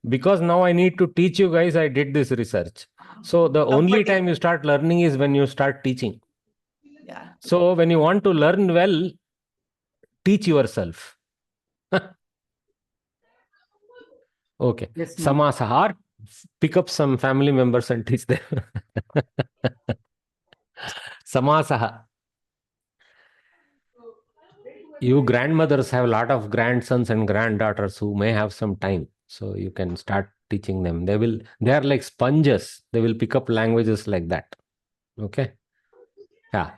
Because now I need to teach you guys, I did this research. So the only time you start learning is when you start teaching. Yeah. So when you want to learn well, teach yourself. Okay. Yes, Samasahar, pick up some family members and teach them. Samasaha. You grandmothers have a lot of grandsons and granddaughters who may have some time. So you can start teaching them. They are like sponges. They will pick up languages like that. Okay. Yeah.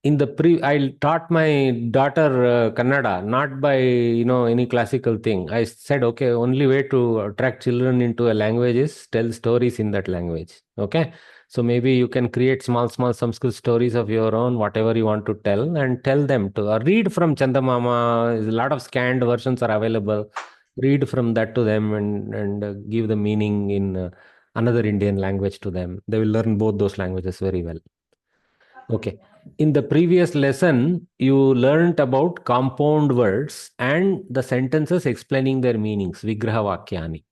I taught my daughter Kannada, not by, any classical thing. I said, okay, only way to attract children into a language is tell stories in that language. Okay. So maybe you can create small Sanskrit stories of your own, whatever you want to tell, and tell them to read from Chandamama. A lot of scanned versions are available. Read from that to them and give the meaning in another Indian language to them. They will learn both those languages very well. Okay. In the previous lesson, you learnt about compound words and the sentences explaining their meanings, Vigraha Vakyani.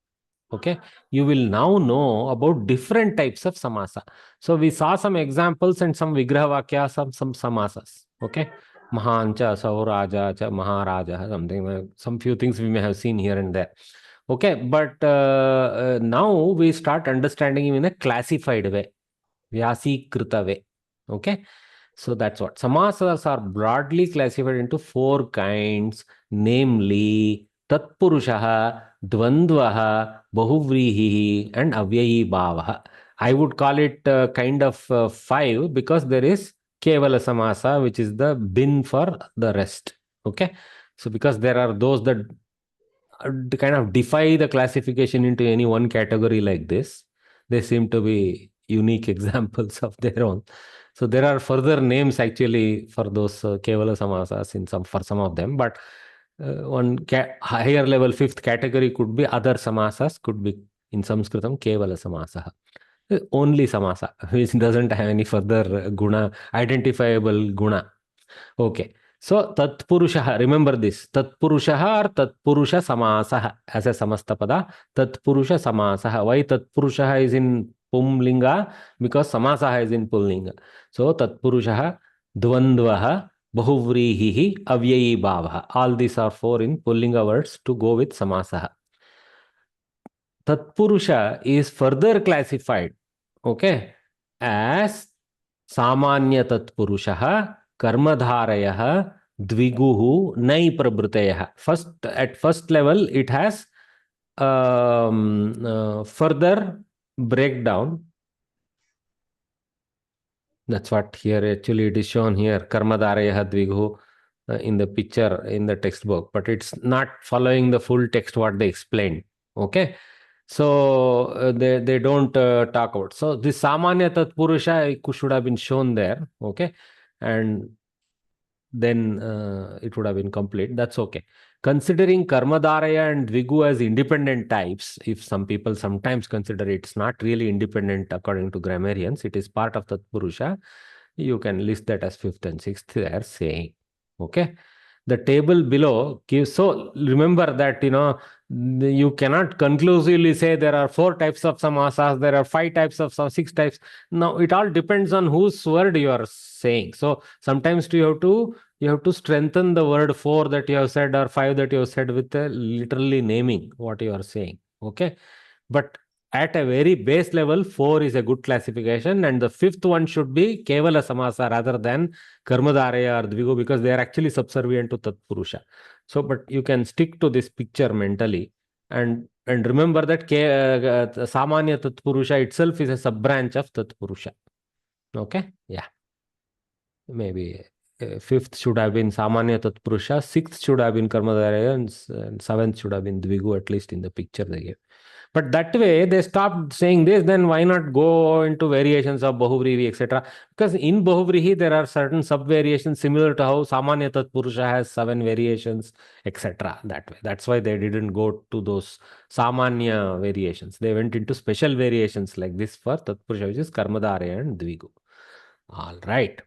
Okay. You will now know about different types of samasa. So we saw some examples and some Vigraha Vakya, some samasas. Okay. Mahancha, Sauraja, Maharaja, something, some few things we may have seen here and there. Okay. But now we start understanding him in a classified way, Vyasikrita way. Okay. So that's what. Samasas are broadly classified into 4 kinds, namely Tatpurushaha, Dvandvaha, Bahuvrihi, and Avyayi Bhavaha. I would call it kind of 5 because there is Kevala Samasa, which is the bin for the rest. Okay. So because there are those that kind of defy the classification into any one category like this, they seem to be unique examples of their own. So there are further names actually for those Kevala Samasas for some of them, but one higher level 5th category could be other Samasas, could be in Samskritam Kevala Samasa. Only Samasa, which doesn't have any further guna, identifiable guna. Okay. So Tatpurushaha, remember this. Tatpurushaha or Tatpurusha Samasaha as a Samastapada. Tatpurusha Samasaha. Why Tatpurushaha is in Pumlinga? Because Samasaha is in Pullinga. So Tatpurushaha, Dvandvaha, Bahuvrihi, Avyayi Bhavaha. All these are 4 in Pullinga words to go with Samasaha. Tatpurusha is further classified, okay, as Samanya Tatpurushaha, Karmadharayah, Dviguhu, Nai Prabhritayah. At first level, it has further breakdown. That's what here actually it is shown here, Karmadharayah, Dviguhu, in the picture in the textbook, but it's not following the full text what they explained. Okay. So they don't talk about. So this Samanya Tatpurusha should have been shown there. Okay. And then it would have been complete. That's okay. Considering Karmadharaya and Dvigu as independent types, if some people sometimes consider it's not really independent according to grammarians, it is part of Tatpurusha, you can list that as 5th and 6th they are saying. Okay. The table below gives, so remember that, you cannot conclusively say there are 4 types of samasas, there are 5 types of 6 types. Now it all depends on whose word you are saying. So sometimes you have to strengthen the word 4 that you have said or 5 that you have said with literally naming what you are saying. Okay. But at a very base level, 4 is a good classification, and the 5th one should be Kevala Samasa rather than Karmadharaya or Dvigu, because they are actually subservient to Tatpurusha. So, but you can stick to this picture mentally and remember that Samanya Tatpurusha itself is a sub-branch of Tatpurusha. Okay? Yeah. Maybe 5th should have been Samanya Tatpurusha, 6th should have been Karmadharaya, and 7th should have been Dvigu, at least in the picture they gave. But that way they stopped saying this, then why not go into variations of Bahuvrihi, etc. Because in Bahuvrihi there are certain sub-variations similar to how Samanya Tatpurusha has 7 variations, etc. That way. That's why they didn't go to those Samanya variations. They went into special variations like this for Tatpurusha, which is Karmadharaya and Dvigu. All right.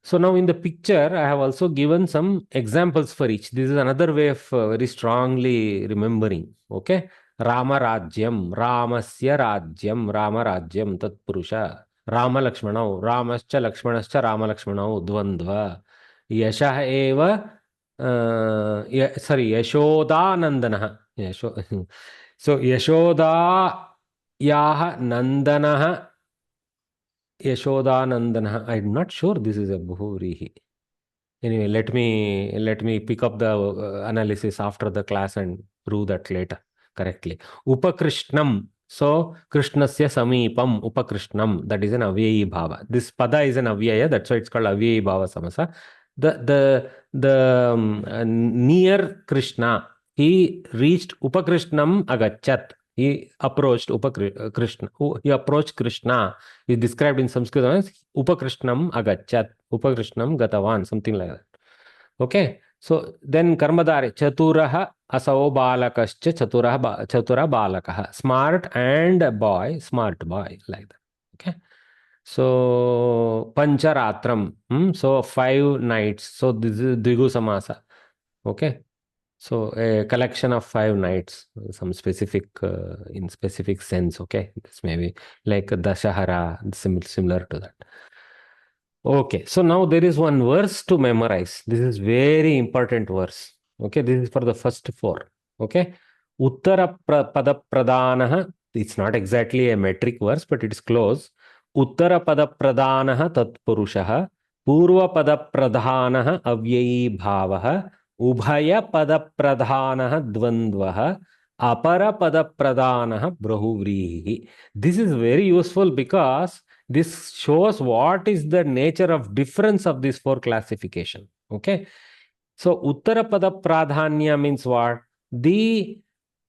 So now in the picture, I have also given some examples for each. This is another way of very strongly remembering. Okay. Rama Rajyam, Ramasya Rajyam, Rama Rajyam, Tatpurusha, Rama Lakshmanau, Ramascha Lakshmanascha, Rama Lakshmanau, Dvandva, Yashah Eva, Yashoda Nandanaha. So Yashoda Yaha Nandanaha, Yashoda Nandanaha. I'm not sure this is a Bahuvrihi. Anyway, let me pick up the analysis after the class and prove that later correctly. Upakrishnam. So Krishnasya Samipam Upakrishnam. That is an Avyayi Bhava. This pada is an Avyaya. That's why it's called Avyayi Bhava Samasa. The near Krishna, he reached Upakrishnam Agachat. He approached Krishna. He approached Krishna. He is described in Sanskrit as Upakrishnam Agachat. Upakrishnam Gatavan. Something like that. Okay. So then Karmadhari. Chaturaha Asao Balakascha Chatura Balakaha. Smart and boy. Smart boy. Like that. Okay. So Pancharatram. So 5 nights. So this is Dvigu Samasa. Okay. So a collection of 5 nights, some specific, in specific sense, okay? This may be like Dashahara, similar to that. Okay, so now there is one verse to memorize. This is very important verse. Okay, this is for the first 4. Okay, Uttara Pada Pradanaha, it's not exactly a metric verse, but it is close. Uttara Pada Pradanaha Tatpurushaha, पूर्वपदप्रधानः अव्ययी भावः, उभयपदप्रधानः द्वन्द्वः, अपरपदप्रधानः बहुव्रीहिः. This is very useful because this shows what is the nature of difference of these four classification. Okay. So Uttarapada Pradhanya means what? The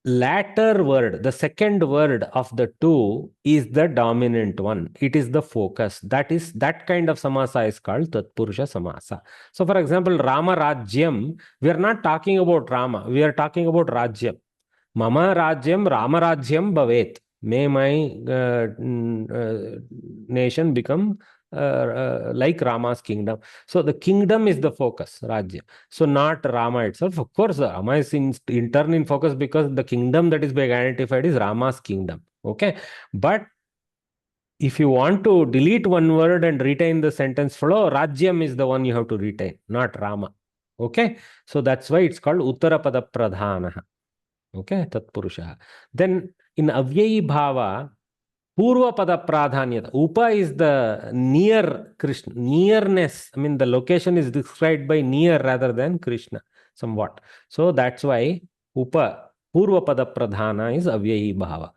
latter word, the second word of the two is the dominant one. It is the focus. That kind of samasa is called Tatpurusha samasa. So for example, Rama Rajyam, we are not talking about Rama, we are talking about Rajyam. Mama Rajyam Rama Rajyam Bhavet. May my nation become like Rama's kingdom. So the kingdom is the focus, Rajya. So not Rama itself. Of course, Rama is in turn in focus because the kingdom that is being identified is Rama's kingdom. Okay. But if you want to delete one word and retain the sentence flow, Rajyam is the one you have to retain, not Rama. Okay. So that's why it's called Uttarapada Pradhanaha. Okay. Tatpurusha. Then in Avyayi Bhava, Purva Pada Pradhanyata. Upa is the near Krishna, nearness. I mean, the location is described by near rather than Krishna, somewhat. So that's why Upa, Purva Pada Pradhana is Avyayi Bhava.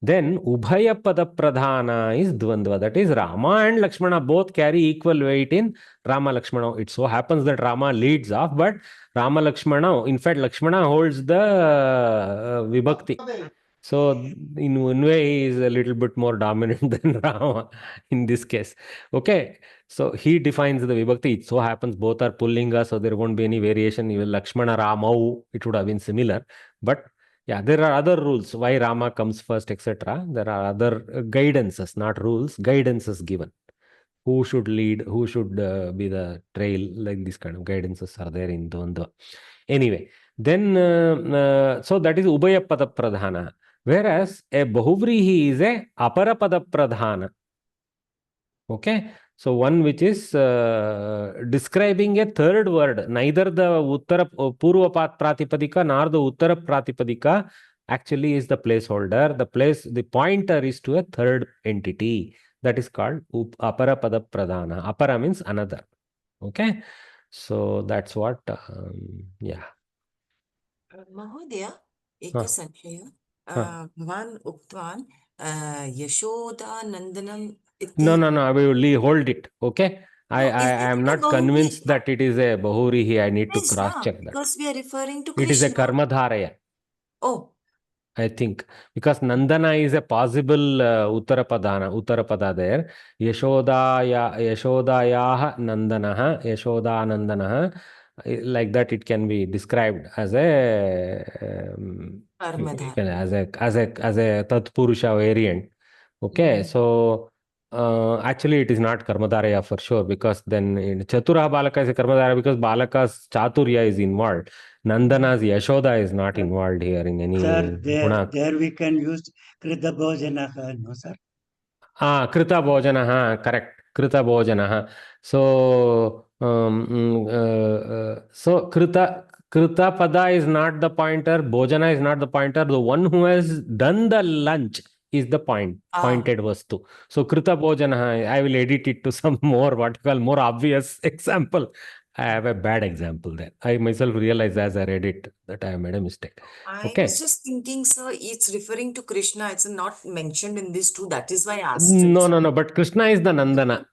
Then Ubhaya Pada Pradhana is Dvandva. That is Rama and Lakshmana both carry equal weight in Rama Lakshmana. It so happens that Rama leads off, but Rama Lakshmana, in fact, Lakshmana holds the Vibhakti. So in one way, he is a little bit more dominant than Rama in this case. Okay. So he defines the Vibhakti. It so happens both are Pullinga, so there won't be any variation. Even Lakshmana Ramau, it would have been similar. But yeah, there are other rules why Rama comes first, etc. There are other guidances, not rules, guidances given. Who should lead, who should be the trail, like this kind of guidances are there in Dvandva. Anyway, then, so that is Ubhaya Pada Pradhana. Whereas a Bahuvrihi is a Aparapada Pradhana. Okay. So one which is describing a third word, neither the Uttara Purva Pratipadika nor the Uttara Pratipadika actually is the placeholder. The pointer is to a third entity that is called Aparapada Pradhana. Apara means another. Okay. So that's what, yeah. Mahodaya, eka sanshaya. Bhavan uktvan Yashoda Nandanam. No, I will hold it. Okay. I am not convinced that it is a Bahurihi. I need to cross check that. Because we are referring to Krishna. It is a Karmadharaya. Oh. I think because Nandana is a possible Uttarapada there. Yashodayah Nandanaha, Yashoda Nandanaha. Like that, it can be described as a Tatpurusha variant. Okay, so actually it is not Karmadharaya for sure, because then in Chatura Balaka is a Karmadharaya because Balaka's Chaturya is involved. Nandana's Yashoda is not involved here in any. Sir, there we can use Krita Bhojanaha, no sir? Krita Bhojanaha, correct. Krita Bhojanaha. So, so Krita Pada is not the pointer, Bhojana is not the pointer. The one who has done the lunch is the pointed vastu. So Krita Bhojanaha, I will edit it to some more, what you call more obvious example. I have a bad example there. I myself realized as I read it that I have made a mistake. I was just thinking, sir, it's referring to Krishna. It's not mentioned in this too. That is why I asked. No. But Krishna is the Nandana.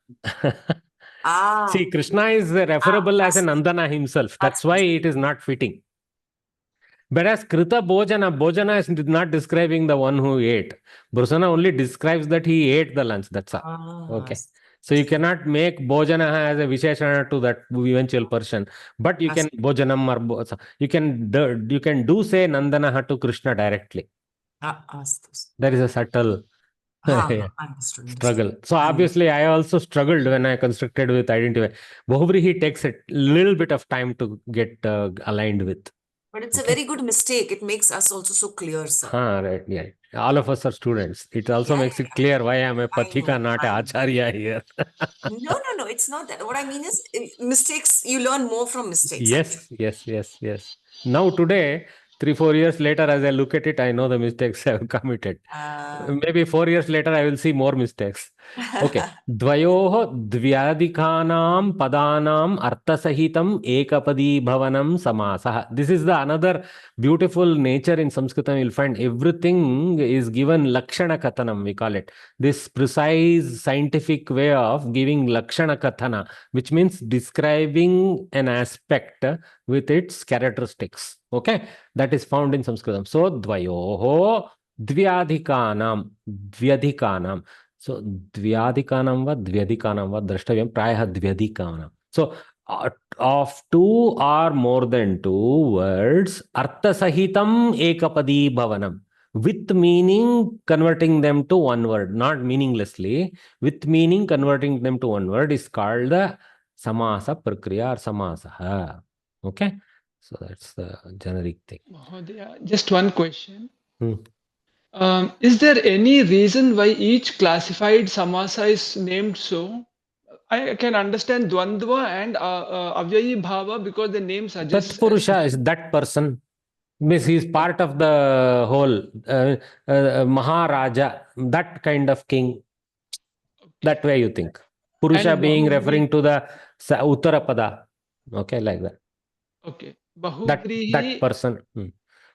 See, Krishna is referable as a Nandana himself. That's why it is not fitting. Whereas Krita Bhojana is not describing the one who ate. Brusana only describes that he ate the lunch. That's all. Okay. So you cannot make Bhojana as a Visheshana to that eventual person. But you can Bhojanam or you can do say Nandanaha to Krishna directly. There is a subtle struggle. So obviously I also struggled when I constructed with identify. Bahuvrihi takes a little bit of time to get aligned with. But it's a very good mistake. It makes us also so clear, sir. Right. Yeah. All of us are students. It also makes it clear why I am a Pathika, not a Acharya here. No. It's not that. What I mean is mistakes. You learn more from mistakes. Yes. Now today, 3-4 years later, as I look at it, I know the mistakes I have committed. Maybe 4 years later, I will see more mistakes. Okay. Dvayoho dvyadikanam padanam arthasahitam ekapadi bhavanam samasah. This is the another beautiful nature in Sanskritam. You'll find everything is given lakshana kathanam, we call it. This precise scientific way of giving lakshana kathana, which means describing an aspect with its characteristics. Okay. That is found in Sanskritam. So, dvayoho dvyadikanam. So, dvyadikanam va drashtavyam prayah dvyadikanam. So, of two or more than two words, artha sahitam ekapadi bhavanam. With meaning, converting them to one word, not meaninglessly. With meaning, converting them to one word is called the samasa prakriya or samasaha. Okay? So, that's the generic thing. Mahodaya, just one question. Is there any reason why each classified samasa is named so? I can understand Dvandva and Avyayi Bhava because the name suggests. Tatpurusha is that person. Means he is part of the whole Maharaja, that kind of king. That way you think. Purusha being referring to the Uttarapada. Okay, like that. Okay. That person.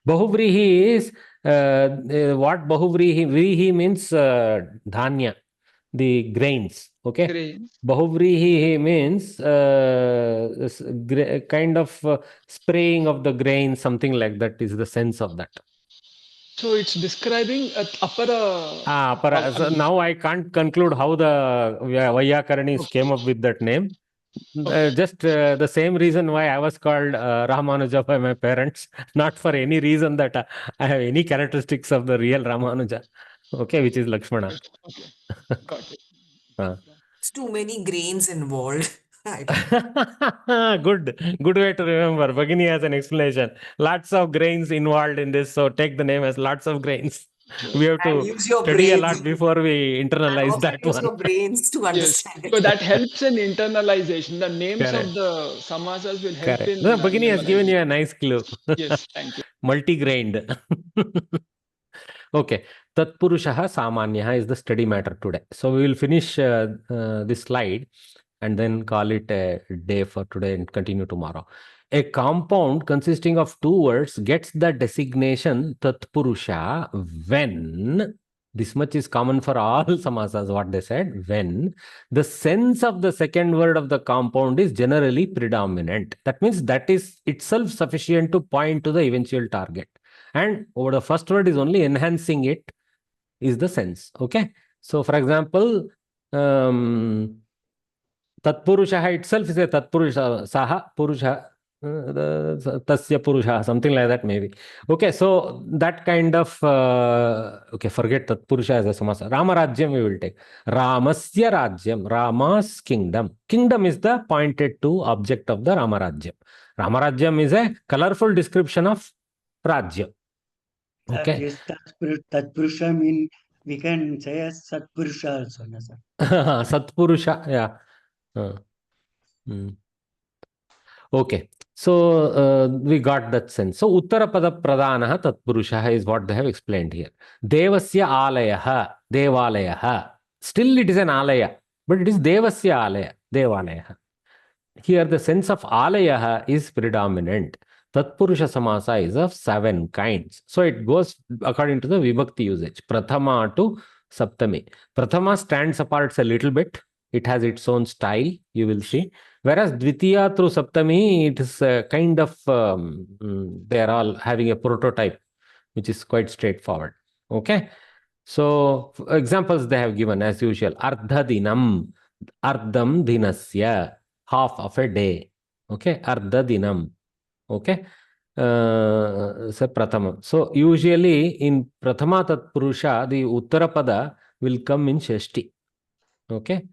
Bahuvrihi is what Bahuvrihi? Vrihi means dhanya, the grains. Okay. Grains. Bahuvrihi means kind of spraying of the grain, something like that is the sense of that. So it's describing Apara. So now I can't conclude how the Vaiyakaranis came up with that name. Just the same reason why I was called Ramanuja by my parents, not for any reason that I have any characteristics of the real Ramanuja, okay, which is Lakshmana. Okay, got it. It's too many grains involved. Good way to remember. Bhagini has an explanation. Lots of grains involved in this, so take the name as lots of grains. We have to study a lot before we internalize that one. Use your brains to understand it. So that helps in internalization. The names of the samasas will help in. No, Bhagini has given you a nice clue. Yes, thank you. Multi-grained. Okay. Tatpurushaha Samanyaha is the study matter today. So we will finish this slide and then call it a day for today and continue tomorrow. A compound consisting of two words gets the designation Tatpurusha when, this much is common for all samasas, what they said, when the sense of the second word of the compound is generally predominant. That means that is itself sufficient to point to the eventual target. And over the first word is only enhancing it is the sense. Okay. So for example, Tatpurusha itself is a Tatpurusha, Saha Purusha, Tasya Purusha, something like that maybe. Okay, so that kind of, okay, forget Tatpurusha as a samasa. Ramarajyam we will take. Ramasya Rajyam, Rama's kingdom. Kingdom is the pointed to object of the Ramarajyam. Ramarajyam is a colorful description of Rajya. Okay. Yes, Tatpurusha mean we can say as Satpurusha also, no, sir? Satpurusha, yeah. Okay, so we got that sense. So Uttarapada Pradanaha Tatpurusha is what they have explained here. Devasya Alayaha, Devalayaha. Still it is an Alaya, but it is Devasya Alaya, Devalayaha. Here the sense of Alayaha is predominant. Tatpurusha Samasa is of 7 kinds. So it goes according to the Vibhakti usage. Prathama to Saptami. Prathama stands apart a little bit. It has its own style, you will see. Whereas Dvitiya through Saptami, it is kind of, they are all having a prototype, which is quite straightforward. Okay. So examples they have given as usual. Ardha dinam, ardham dinasya, half of a day. Okay. Ardha dinam. Okay. So Prathama. So usually in Prathama Tatpurusha, the Uttarapada will come in Shashti. Okay.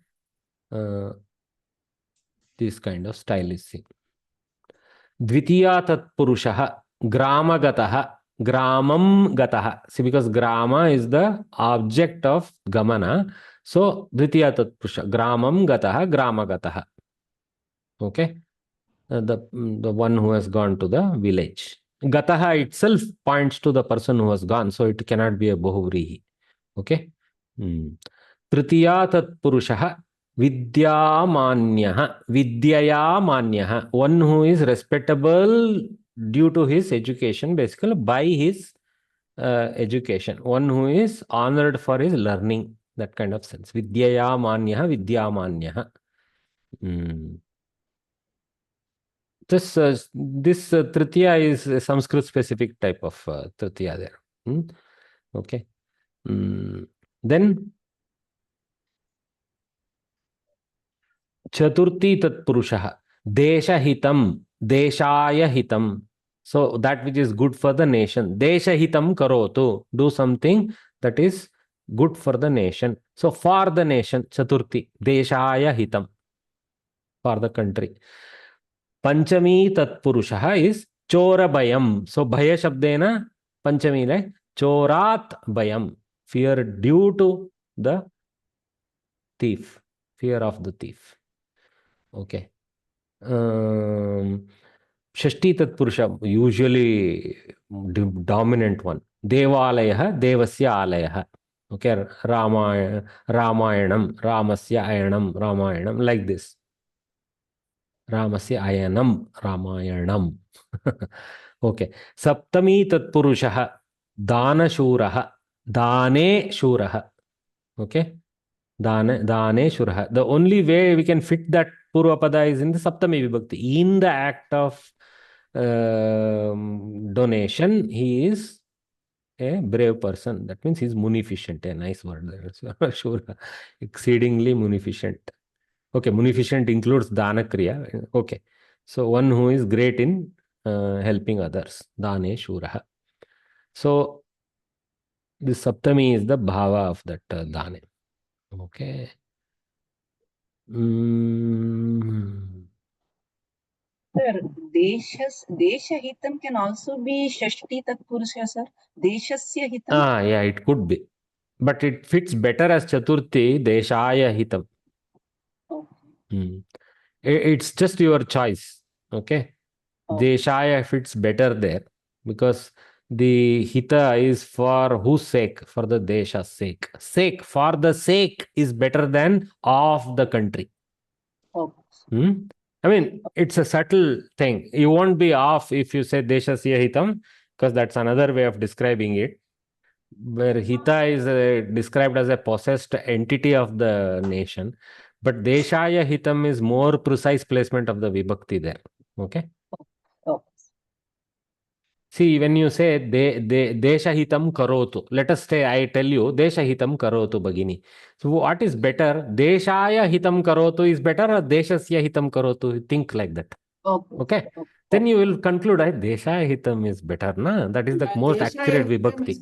This kind of style is seen. Dvitiya Tatpurushaha, Gramagataha, Gramam Gataha. See, because Grama is the object of Gamana. So Dvitiya Tatpurusha, Gramam Gataha, Gramagataha. Okay. The one who has gone to the village. Gataha itself points to the person who has gone, so it cannot be a Bahuvrihi. Okay. Tritiya tat Purushaha Vidyamanyah. Vidyayamanyah. One who is respectable due to his education, basically by his education. One who is honored for his learning, that kind of sense. Vidyayamanyah, Vidyamanyah. This Tritiya is a Sanskrit specific type of Tritiya there. Okay. Then Chaturthi tat Purushaha Desha hitam, Deshaya hitam. So that which is good for the nation. Desha hitam karotu. Do something that is good for the nation. So for the nation, Chaturthi. Deshaya hitam. For the country. Panchami tatpurushaha is chora bayam. So bhaya shabdena panchami like chorat bayam. Fear due to the thief. Fear of the thief. Okay. Shashti tatpurusha, usually dominant one. Devalayah, devasya alayah. Okay. Ramayana, Ramayanam, Ramasya ayanam, Ramayanam, like this. Ramasya ayanam, Ramayanam. Okay. Saptami tatpurushaha, Dana shuraha, Dane shuraha. Okay. Dane shuraha. The only way we can fit that Purvapada is in the Saptami Vibhakti. In the act of donation, he is a brave person. That means he is munificent. A nice word there. Shura. Exceedingly munificent. Okay, munificent includes Dana Kriya. Okay. So one who is great in helping others. Dane Shuraha. So this Saptami is the bhava of that Dane. Okay. Sir, Desha hitam can also be Shashti Tatpurusha, sir. Deshasya hitam. Yeah, it could be. But it fits better as Chaturthi, Deshaya hitam. It's just your choice. Okay. Deshaya fits better there because the hita is for whose sake? For the Desha's sake. Sake, for the sake is better than of the country. I mean, it's a subtle thing. You won't be off if you say Deshasya hitam, because that's another way of describing it, where hita is described as a possessed entity of the nation. But Deshaya hitam is more precise placement of the vibhakti there. Okay. See, when you say Desha hitam karotu, let us say I tell you Desha hitam karotu bagini. So what is better? Deshaya hitam karotu is better or Deshasya hitam karotu? Think like that. Okay. Then you will conclude Deshaya hitam is better, na? That is the most accurate vibhakti.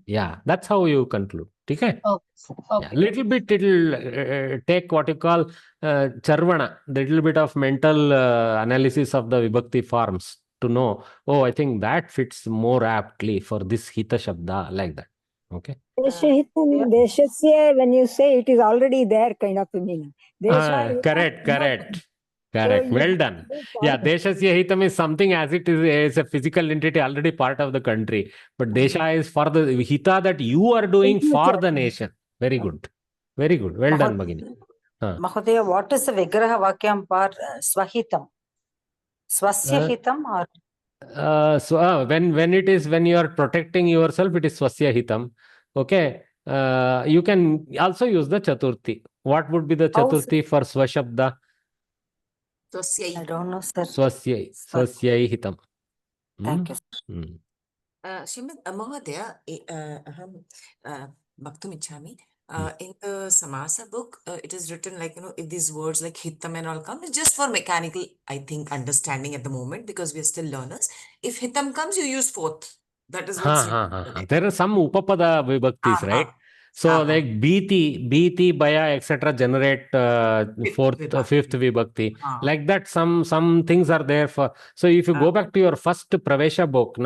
Yeah, that's how you conclude. Okay? Yeah, little bit it'll take what you call charvana, little bit of mental analysis of the vibhakti forms to know, oh, I think that fits more aptly for this hita shabda, like that. Okay. Deshasya, when you say it is already there, kind of a meaning. Correct. Well done. Yeah, Deshasya hitam is something as it is a physical entity already part of the country. But Desha is for the hita that you are doing for the nation. Very good. Very good. Well done, Bhagini. Mahodaya, what is the Vigraha Vakyam for Swahitam? Swasya hitam or? So when you are protecting yourself, it is Swasya hitam. Okay. You can also use the Chaturthi. What would be the Chaturthi for Swashabda? Swasyai. I don't know, sir. Swasyai hitam. Thank you. Shrimad Mahodaya, aham Bhaktum Ichhami. In the Samasa book, it is written like, if these words like hitam and all come, it's just for mechanical, I think, understanding at the moment because we are still learners. If hitam comes, you use fourth. That is what's written. There are some upapada vibhaktis, right? So like biti, baya, etc. generate fifth vibhakti. Like that, some things are there for. So if you go back to your first Pravesha book,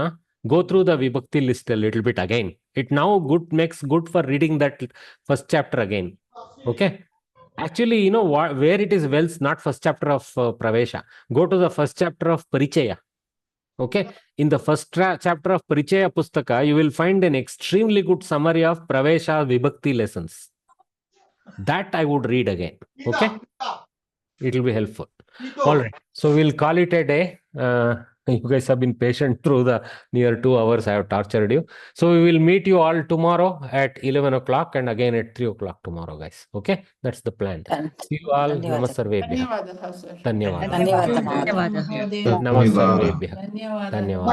go through the vibhakti list a little bit again. It now makes good for reading that first chapter again. Okay. Actually, where it is well, not first chapter of Pravesha. Go to the first chapter of Parichaya. Okay. In the first chapter of Parichaya Pustaka, you will find an extremely good summary of Pravesha Vibhakti lessons. That I would read again. Okay. It will be helpful. All right. So we'll call it a day. You guys have been patient through the near 2 hours I have tortured you. So we will meet you all tomorrow at 11 o'clock and again at 3 o'clock tomorrow, guys. Okay. That's the plan. See you all. Namaste. ಧನ್ಯವಾದः sir. Dhanyawad. ಧನ್ಯವಾದः. Namaste. Dhanyawad.